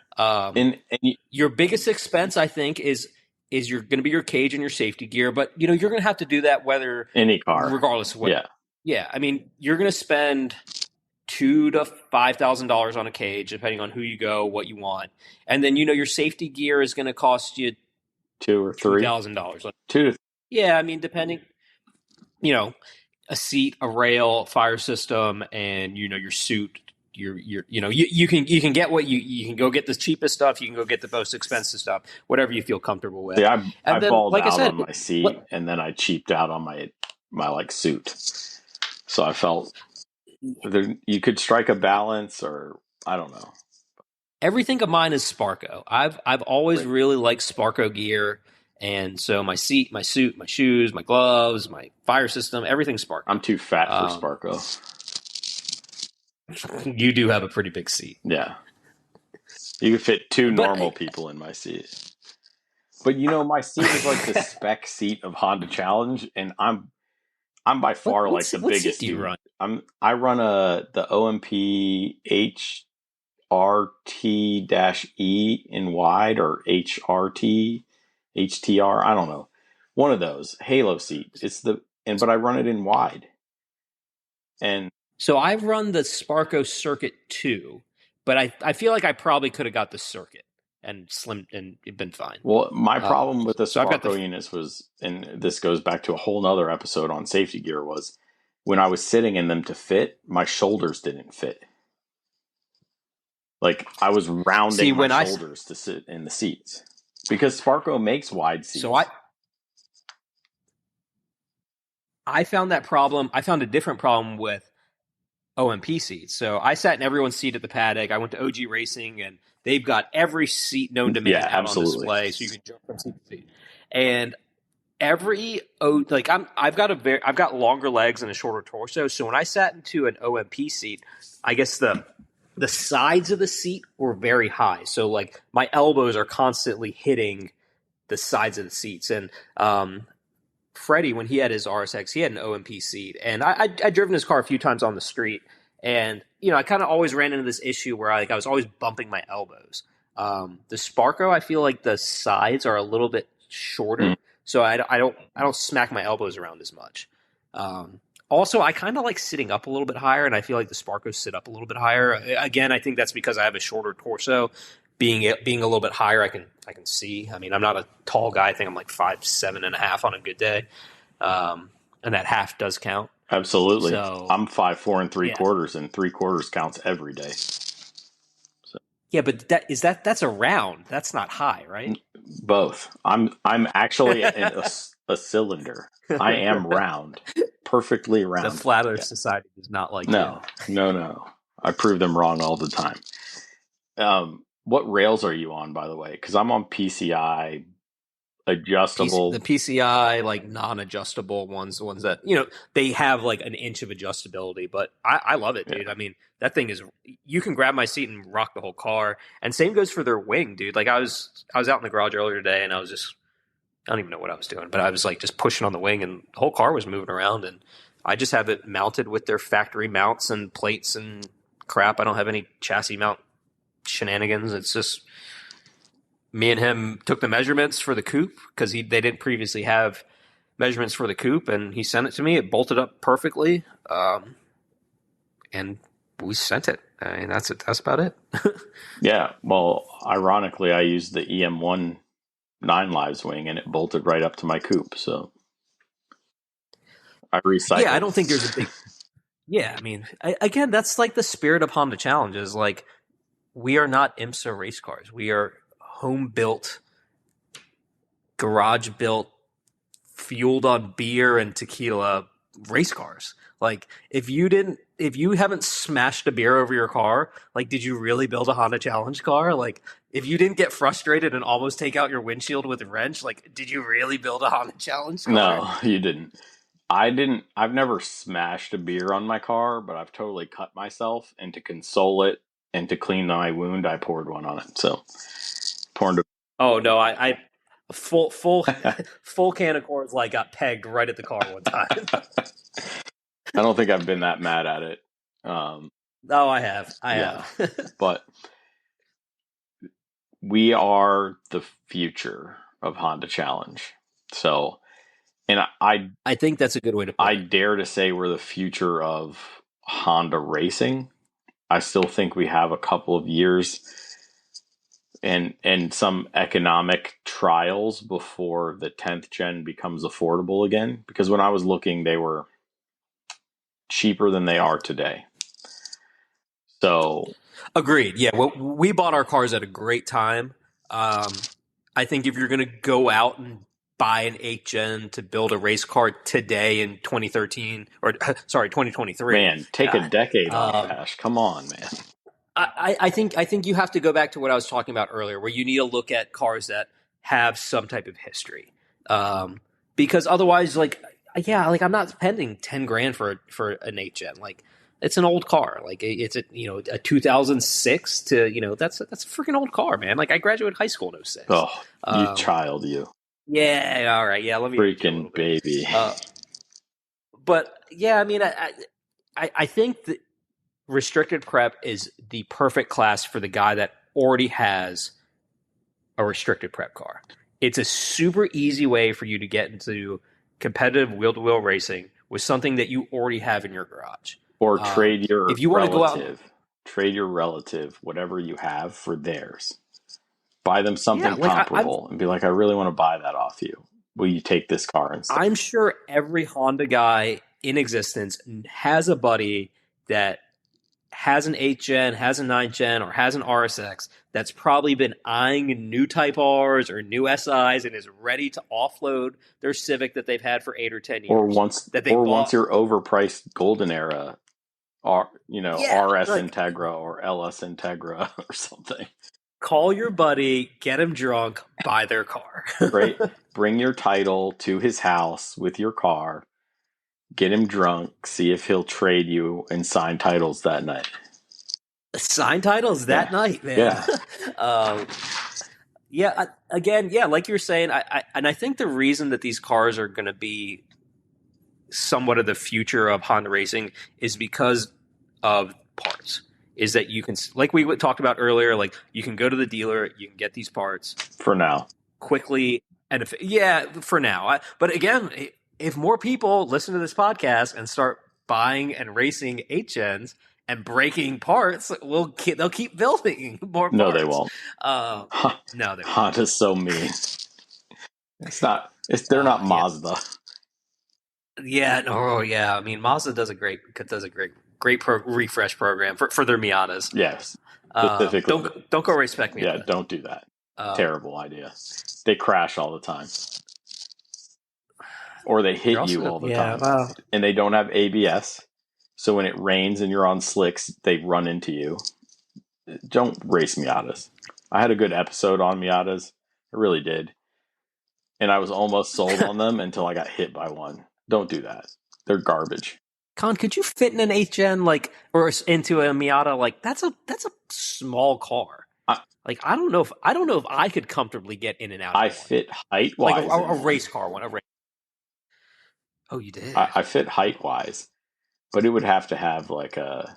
Your biggest expense, I think, is you're going to be your cage and your safety gear, but you're going to have to do that whether any car, regardless of what. Yeah. Yeah. I mean, you're going to spend $2,000 to $5,000 on a cage, depending on who you go, what you want, and then your safety gear is going to cost you $2,000 or $3,000. Yeah, I mean, depending, a seat, a rail, fire system, and your suit. You can get what you can go get the cheapest stuff. You can go get the most expensive stuff, whatever you feel comfortable with. Yeah, I balled out on my seat, and then I cheaped out on my like suit. So I felt you could strike a balance, or I don't know. Everything of mine is Sparco. I've always really liked Sparco gear, and so my seat, my suit, my shoes, my gloves, my fire system, everything's Sparco. I'm too fat for Sparco. You do have a pretty big seat. Yeah, you could fit two normal people in my seat. But my seat is like the spec seat of Honda Challenge, and I'm by far what the biggest. Seat do you run? I run the OMP HRT-E in wide, or HRT, HTR. I don't know, one of those Halo seats. But I run it in wide. And so I've run the Sparco Circuit 2, but I feel like I probably could have got the Circuit and slimmed and it'd been fine. Well, my problem with the Sparco units was, and this goes back to a whole nother episode on safety gear, was when I was sitting in them to fit, my shoulders didn't fit. Like I was rounding my shoulders to sit in the seats, because Sparco makes wide seats. So I found that problem. I found a different problem with OMP seats. So I sat in everyone's seat at the paddock. I went to OG Racing, and they've got every seat known to man Yeah, out on absolutely. display, so you can jump from seat to seat. And I've got longer legs and a shorter torso. So when I sat into an OMP seat, I guess the sides of the seat were very high. So like my elbows are constantly hitting the sides of the seats. And Freddie, when he had his RSX, he had an OMP seat, and I'd driven his car a few times on the street, and I kind of always ran into this issue where I was always bumping my elbows. The Sparko, I feel like the sides are a little bit shorter, so I don't smack my elbows around as much. Also, I kind of like sitting up a little bit higher, and I feel like the Sparkos sit up a little bit higher. Again, I think that's because I have a shorter torso. Being a little bit higher, I can see. I mean, I'm not a tall guy. I think I'm like 5'7.5" on a good day, and that half does count. Absolutely. So, I'm 5'4 3/4, and 3/4 counts every day. So. Yeah, but that's a round. That's not high, right? Both. I'm actually a cylinder. I am round, perfectly round. The Flat Earth Society does not like No. I prove them wrong all the time. What rails are you on, by the way? Because I'm on PCI adjustable. The PCI, like non-adjustable ones, the ones that they have like an inch of adjustability. But I love it, dude. I mean, that thing is. You can grab my seat and rock the whole car. And same goes for their wing, dude. Like I was out in the garage earlier today, and I don't even know what I was doing, but I was like just pushing on the wing, and the whole car was moving around. And I just have it mounted with their factory mounts and plates and crap. I don't have any chassis mount shenanigans. It's just me and him took the measurements for the coupe because they didn't previously have measurements for the coupe, and he sent it to me. It bolted up perfectly, and we sent it. I mean, that's it. That's about it. Yeah. Well, ironically, I used the EM1 9 Lives wing, and it bolted right up to my coupe. So I recycled. Yeah, I don't think there's a big. Yeah, I mean, again, that's like the spirit of Honda challenges. Like, we are not IMSA race cars. We are home-built, garage-built, fueled on beer and tequila race cars. Like, if you haven't smashed a beer over your car, like, did you really build a Honda Challenge car? Like, if you didn't get frustrated and almost take out your windshield with a wrench, like, did you really build a Honda Challenge car? No, you didn't. I've never smashed a beer on my car, but I've totally cut myself, and to console it and to clean my wound, I poured one on it. So, Oh no, I full can of Coors Light got pegged right at the car one time. I don't think I've been that mad at it. No, I have. But we are the future of Honda Challenge. So, and I think that's a good way to put it. I dare to say we're the future of Honda racing. I still think we have a couple of years and some economic trials before the 10th gen becomes affordable again. Because when I was looking, they were cheaper than they are today. So agreed. Yeah, well, we bought our cars at a great time. I think if you're going to go out and buy an 8th gen to build a race car today in 2013 or 2023, man, take a decade off, Ash. Come on, man. I think you have to go back to what I was talking about earlier, where you need to look at cars that have some type of history, because otherwise, I'm not spending $10,000 for an 8th gen. Like, it's an old car. Like, it's a 2006 to that's a freaking old car, man. Like, I graduated high school in 06. Oh, you child, you. Yeah, all right, yeah. Let me freaking baby. But yeah, I mean, I think that restricted prep is the perfect class for the guy that already has a restricted prep car. It's a super easy way for you to get into competitive wheel-to-wheel racing with something that you already have in your garage. Or trade your if you want to go out, trade your relative, whatever you have, for theirs. Buy them something comparable and be like, I really want to buy that off you. Will you take this car instead? I'm sure every Honda guy in existence has a buddy that has an 8th gen, has a 9th gen, or has an RSX that's probably been eyeing new Type Rs or new SIs and is ready to offload their Civic that they've had for 8 or 10 years. Or once your overpriced golden era RS like, Integra or LS Integra or something. call your buddy, get him drunk, buy their car. Right? Bring your title to his house with your car, get him drunk, see if he'll trade you and sign titles that night. Sign titles that night, man. Yeah. Again, like you were saying, I think the reason that these cars are going to be somewhat of the future of Honda racing is because of parts. Is that you can, like we talked about earlier, like you can go to the dealer, you can get these parts For now. quickly, and for now. But again, if more people listen to this podcast and start buying and racing 8-gens and breaking parts, they'll keep building more parts. No, they won't. No, they won't. Honda's so mean. They're not Mazda. Yeah. I mean, Mazda does a great refresh program for their Miatas. Yes. Specifically. Don't go race spec Miata. Yeah, don't do that. Terrible idea. They crash all the time. Or they hit you all the time. Wow. And they don't have ABS. So when it rains and you're on slicks, they run into you. Don't race Miatas. I had a good episode on Miatas. I really did. And I was almost sold on them until I got hit by one. Don't do that. They're garbage. Con, could you fit in an 8-gen or into a Miata? Like that's a small car. I don't know if I could comfortably get in and out. I fit height wise. Like a race car one. Oh, you did? I fit height wise, but it would have to have like a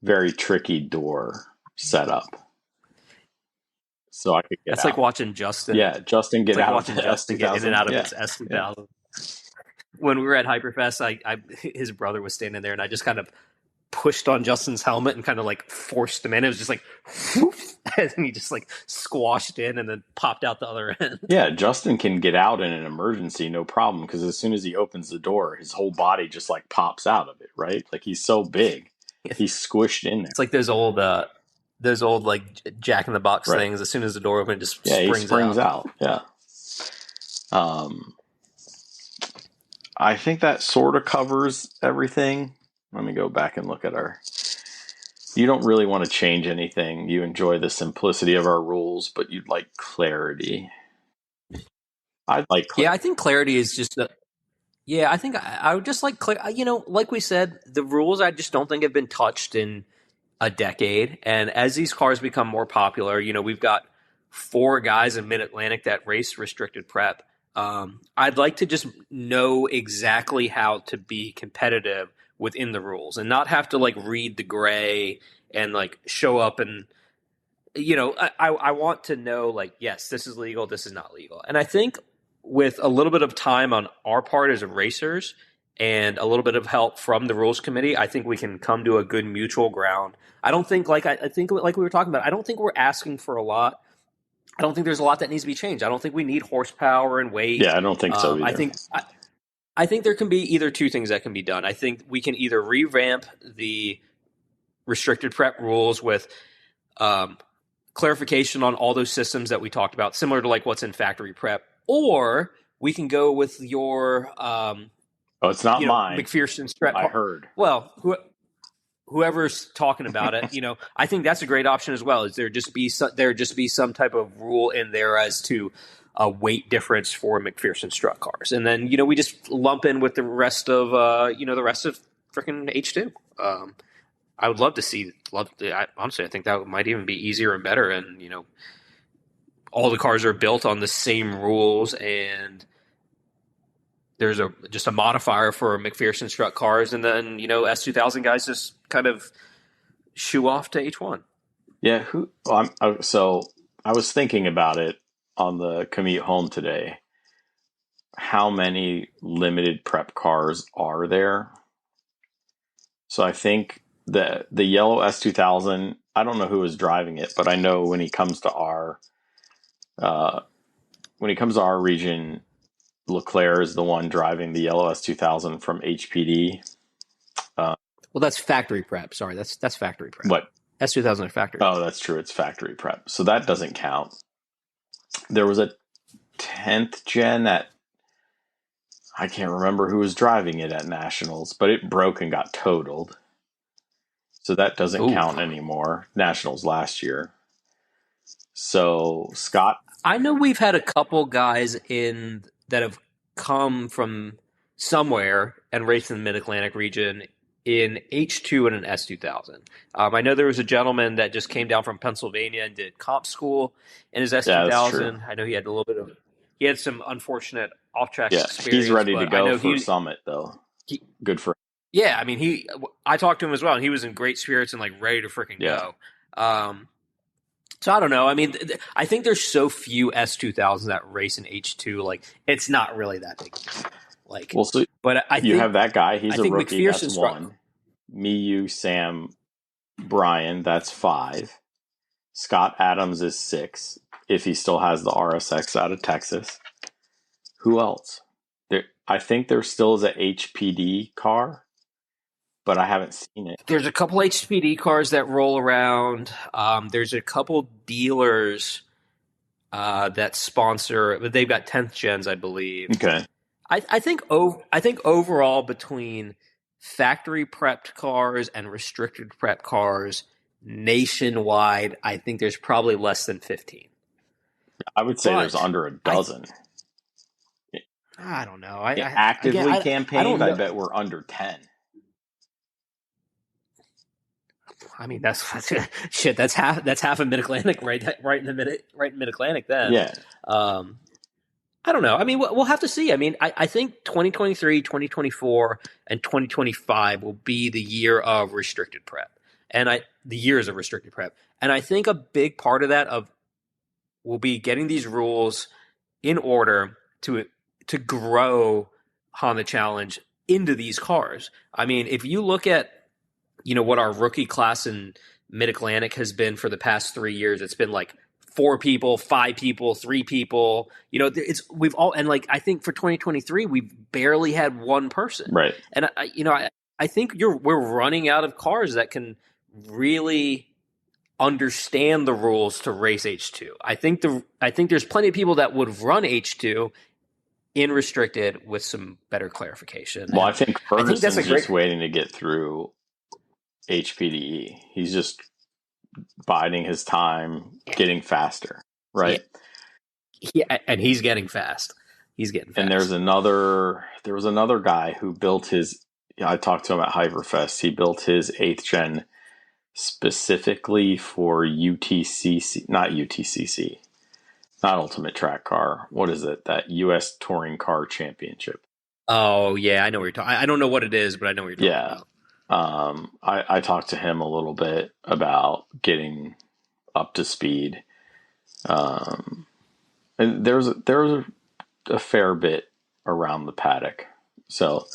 very tricky door setup, so I could get. That's out. Like watching Justin. Yeah, Justin get out. Watching Justin get in and out of his S2000. Yeah. When we were at Hyperfest, his brother was standing there, and I just kind of pushed on Justin's helmet and kind of like forced him in. It was just like, whoop, and he just like squashed in and then popped out the other end. Yeah, Justin can get out in an emergency, no problem, because as soon as he opens the door, his whole body just like pops out of it, right? Like he's so big, he's squished in there. It's like those old like Jack in the Box things. As soon as the door opens, it just springs out. Yeah. I think that sort of covers everything. Let me go back and look at you don't really want to change anything. You enjoy the simplicity of our rules, but you'd like clarity. I'd like clarity. Yeah, I think clarity is just I think I would just like like we said, the rules I just don't think have been touched in a decade. And as these cars become more popular, we've got 4 guys in Mid-Atlantic that race restricted prep. I'd like to just know exactly how to be competitive within the rules and not have to like read the gray and like show up and I want to know like, yes, this is legal, this is not legal. And I think with a little bit of time on our part as racers and a little bit of help from the rules committee, I think we can come to a good mutual ground. I don't think I think like we were talking about, I don't think we're asking for a lot. I don't think there's a lot that needs to be changed. I don't think we need horsepower and weight. Yeah, I don't think so either. I think there can be either two things that can be done. I think we can either revamp the restricted prep rules with clarification on all those systems that we talked about, similar to like what's in factory prep, or we can go with your it's not mine. McPherson strap. I heard. Well, whoever's talking about it, I think that's a great option as well. Is there just be some type of rule in there as to a weight difference for McPherson strut cars, and then we just lump in with the rest of freaking H2. I would love to see. Honestly, I think that might even be easier and better. And all the cars are built on the same rules, and there's just a modifier for McPherson strut cars, and then S2000 guys just kind of shoo off to H1. Yeah. So I was thinking about it on the commute home today. How many limited prep cars are there? So I think the yellow S2000. I don't know who is driving it, but I know when he comes to our region, Leclerc is the one driving the yellow S2000 from HPD. Well, that's factory prep. Sorry, that's factory prep. What? S2000 are factory. Oh, that's true. It's factory prep. So that doesn't count. There was a 10th gen at, I can't remember who was driving it at Nationals, but it broke and got totaled. so that doesn't Ooh. count anymore. Nationals last year. So Scott, I know we've had a couple guys in that have come from somewhere and raced in the Mid-Atlantic region in H2 and an S2000. I know there was a gentleman that just came down from Pennsylvania and did comp school in his that's true. S2000. I know he had some unfortunate off-track experience. He's ready to but I go know for Summit though. Good for him. Yeah, I mean, I talked to him as well, and he was in great spirits and like ready to freaking go. So I don't know. I mean, I think there's so few S2000s that race in H2. Like, it's not really that big. Like, Well, so but you have that guy. He's a rookie. McPherson's That's one. Me, you, Sam, Brian. That's 5. Scott Adams is 6. If he still has the RSX out of Texas. Who else? I think there still is a HPD car, but I haven't seen it. There's a couple HPD cars that roll around. There's a couple dealers that sponsor, but they've got 10th gens, I believe. Okay. I think overall between factory prepped cars and restricted prep cars nationwide, I think there's probably less than 15. I would say there's under a dozen. I don't know. Actively campaigned, I bet we're under 10. I mean, that's shit. That's half of Mid-Atlantic, right in Mid-Atlantic. Then, yeah. I don't know. I mean, we'll have to see. I mean, I think 2023, 2024, and 2025 will be the year of restricted prep, and the years of restricted prep, and I think a big part of that will be getting these rules in order to grow Honda Challenge into these cars. I mean, if you look at what our rookie class in Mid-Atlantic has been for the past 3 years, it's been like 4 people, 5 people, 3 people. I think for 2023 we've barely had one person. Right. And I think we're running out of cars that can really understand the rules to race H2. I think there's plenty of people that would run H2 in restricted with some better clarification. Well, I think Ferguson's just waiting to get through HPDE. He's just biding his time, getting faster, right? Yeah, and he's getting fast. And there was another guy who built his. I talked to him at Hyperfest. He built his 8th gen specifically for UTCC, not Ultimate Track Car. What is it? That U.S. Touring Car Championship. Oh yeah, I know what you're talking. I don't know what it is, but I know what you're talking about. I talked to him a little bit about getting up to speed. And there's a fair bit around the paddock. So,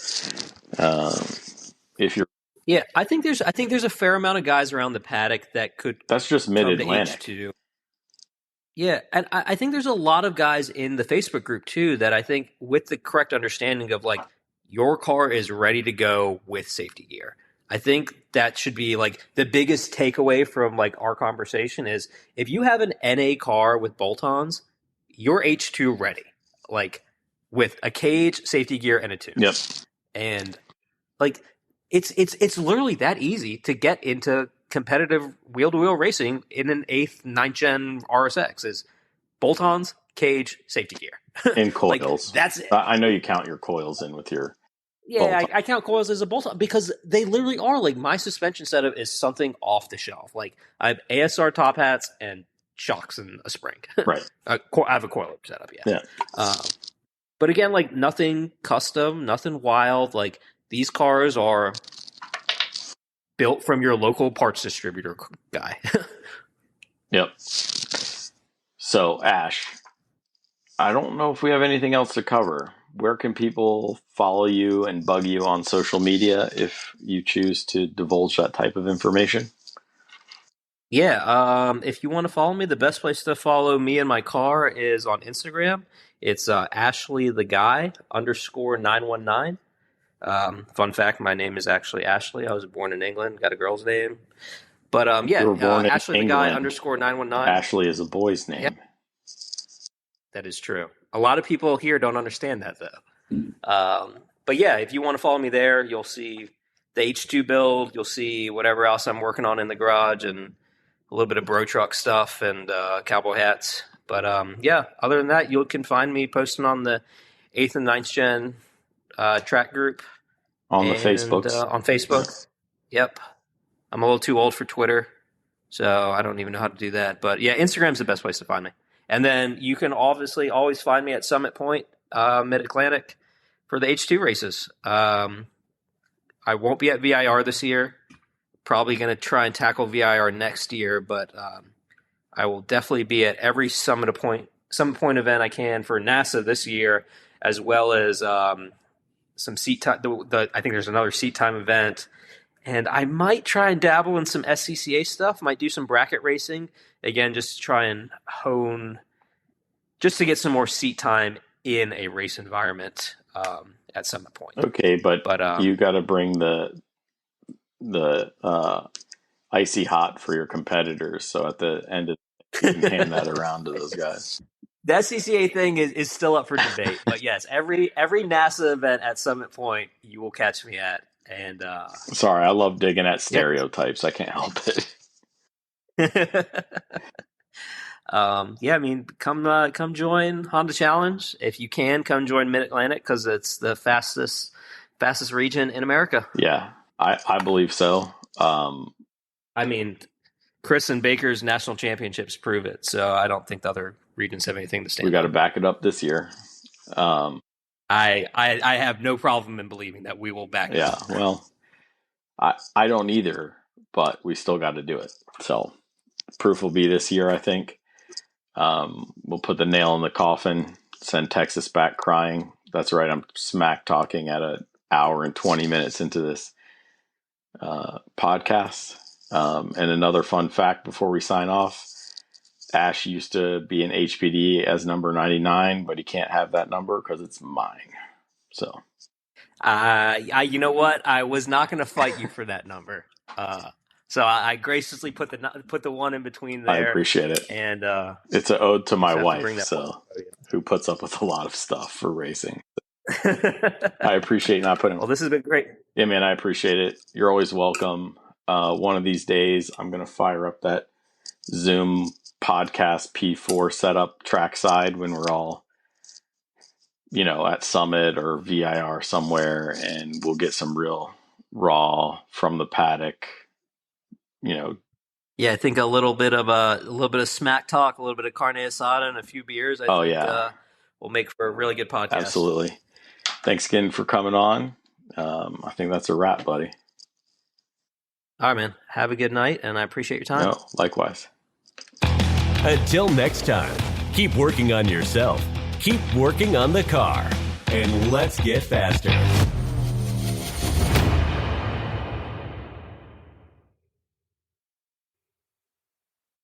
if you're I think there's a fair amount of guys around the paddock that could. That's just Mid-Atlantic. Yeah, and I think there's a lot of guys in the Facebook group too that I think with the correct understanding of like your car is ready to go with safety gear. I think that should be like the biggest takeaway from like our conversation is if you have an NA car with bolt-ons, you're H2 ready, like with a cage, safety gear, and a tune. Yep. And like it's literally that easy to get into competitive wheel-to-wheel racing in an 8th, 9th gen RSX is bolt-ons, cage, safety gear. And coils. Like, that's it. I know you count your coils in with your I count coils as a bolt-on because they literally are. Like my suspension setup is something off the shelf. Like I have ASR top hats and shocks and a spring. Right. I have a coilover setup, yeah. But again, like nothing custom, nothing wild. Like these cars are built from your local parts distributor guy. Yep. So, Ash, I don't know if we have anything else to cover. Where can people follow you and bug you on social media if you choose to divulge that type of information? Yeah, if you want to follow me, the best place to follow me and my car is on Instagram. It's Ashley the Guy _919. Fun fact, my name is actually Ashley. I was born in England, got a girl's name. But Ashley the Guy _919. Ashley is a boy's name. Yep. That is true. A lot of people here don't understand that though. But yeah, if you want to follow me there, you'll see the H2 build. You'll see whatever else I'm working on in the garage and a little bit of bro truck stuff and cowboy hats. But yeah, other than that, you can find me posting on the 8th and 9th gen track group. On the Facebooks. On Facebook. Yep. I'm a little too old for Twitter, so I don't even know how to do that. But yeah, Instagram's the best place to find me. And then you can obviously always find me at Summit Point, Mid-Atlantic, for the H2 races. I won't be at VIR this year. Probably going to try and tackle VIR next year, but I will definitely be at every Summit Point event I can for NASA this year, as well as some seat time. I think there's another seat time event, and I might try and dabble in some SCCA stuff. Might do some bracket racing again, just to try and hone, just to get some more seat time in a race environment at Summit Point. Okay, but you got to bring the icy hot for your competitors. So at the end of you can hand that around to those guys. The SCCA thing is still up for debate, but yes, every NASA event at Summit Point you will catch me at. And sorry, I love digging at stereotypes. Yep. I can't help it. Yeah, I mean, come join Honda Challenge if you can. Come join Mid-Atlantic because it's the fastest region in America. Yeah, I believe so. I mean, Chris and Baker's national championships prove it, so I don't think the other regions have anything to stand. We got to back it up this year. I have no problem in believing that we will back it up. Yeah, well, I don't either, but we still got to do it. So proof will be this year, I think. We'll put the nail in the coffin, send Texas back crying. That's right, I'm smack talking at an hour and 20 minutes into this podcast. And another fun fact before we sign off, Ash used to be in HPD as number 99, but he can't have that number because it's mine. So, you know what? I was not going to fight you for that number. So I graciously put the one in between there. I appreciate it, and it's an ode to my wife, who puts up with a lot of stuff for racing. I appreciate not putting. Well, this has been great. Yeah, man, I appreciate it. You're always welcome. One of these days, I'm going to fire up that Zoom podcast P4 setup trackside when we're all, at Summit or VIR somewhere, and we'll get some real raw from the paddock. Yeah, I think a little bit of smack talk, a little bit of carne asada, and a few beers. I think will make for a really good podcast. Absolutely. Thanks again for coming on. I think that's a wrap, buddy. All right, man. Have a good night, and I appreciate your time. No, likewise. Until next time, keep working on yourself, keep working on the car, and let's get faster.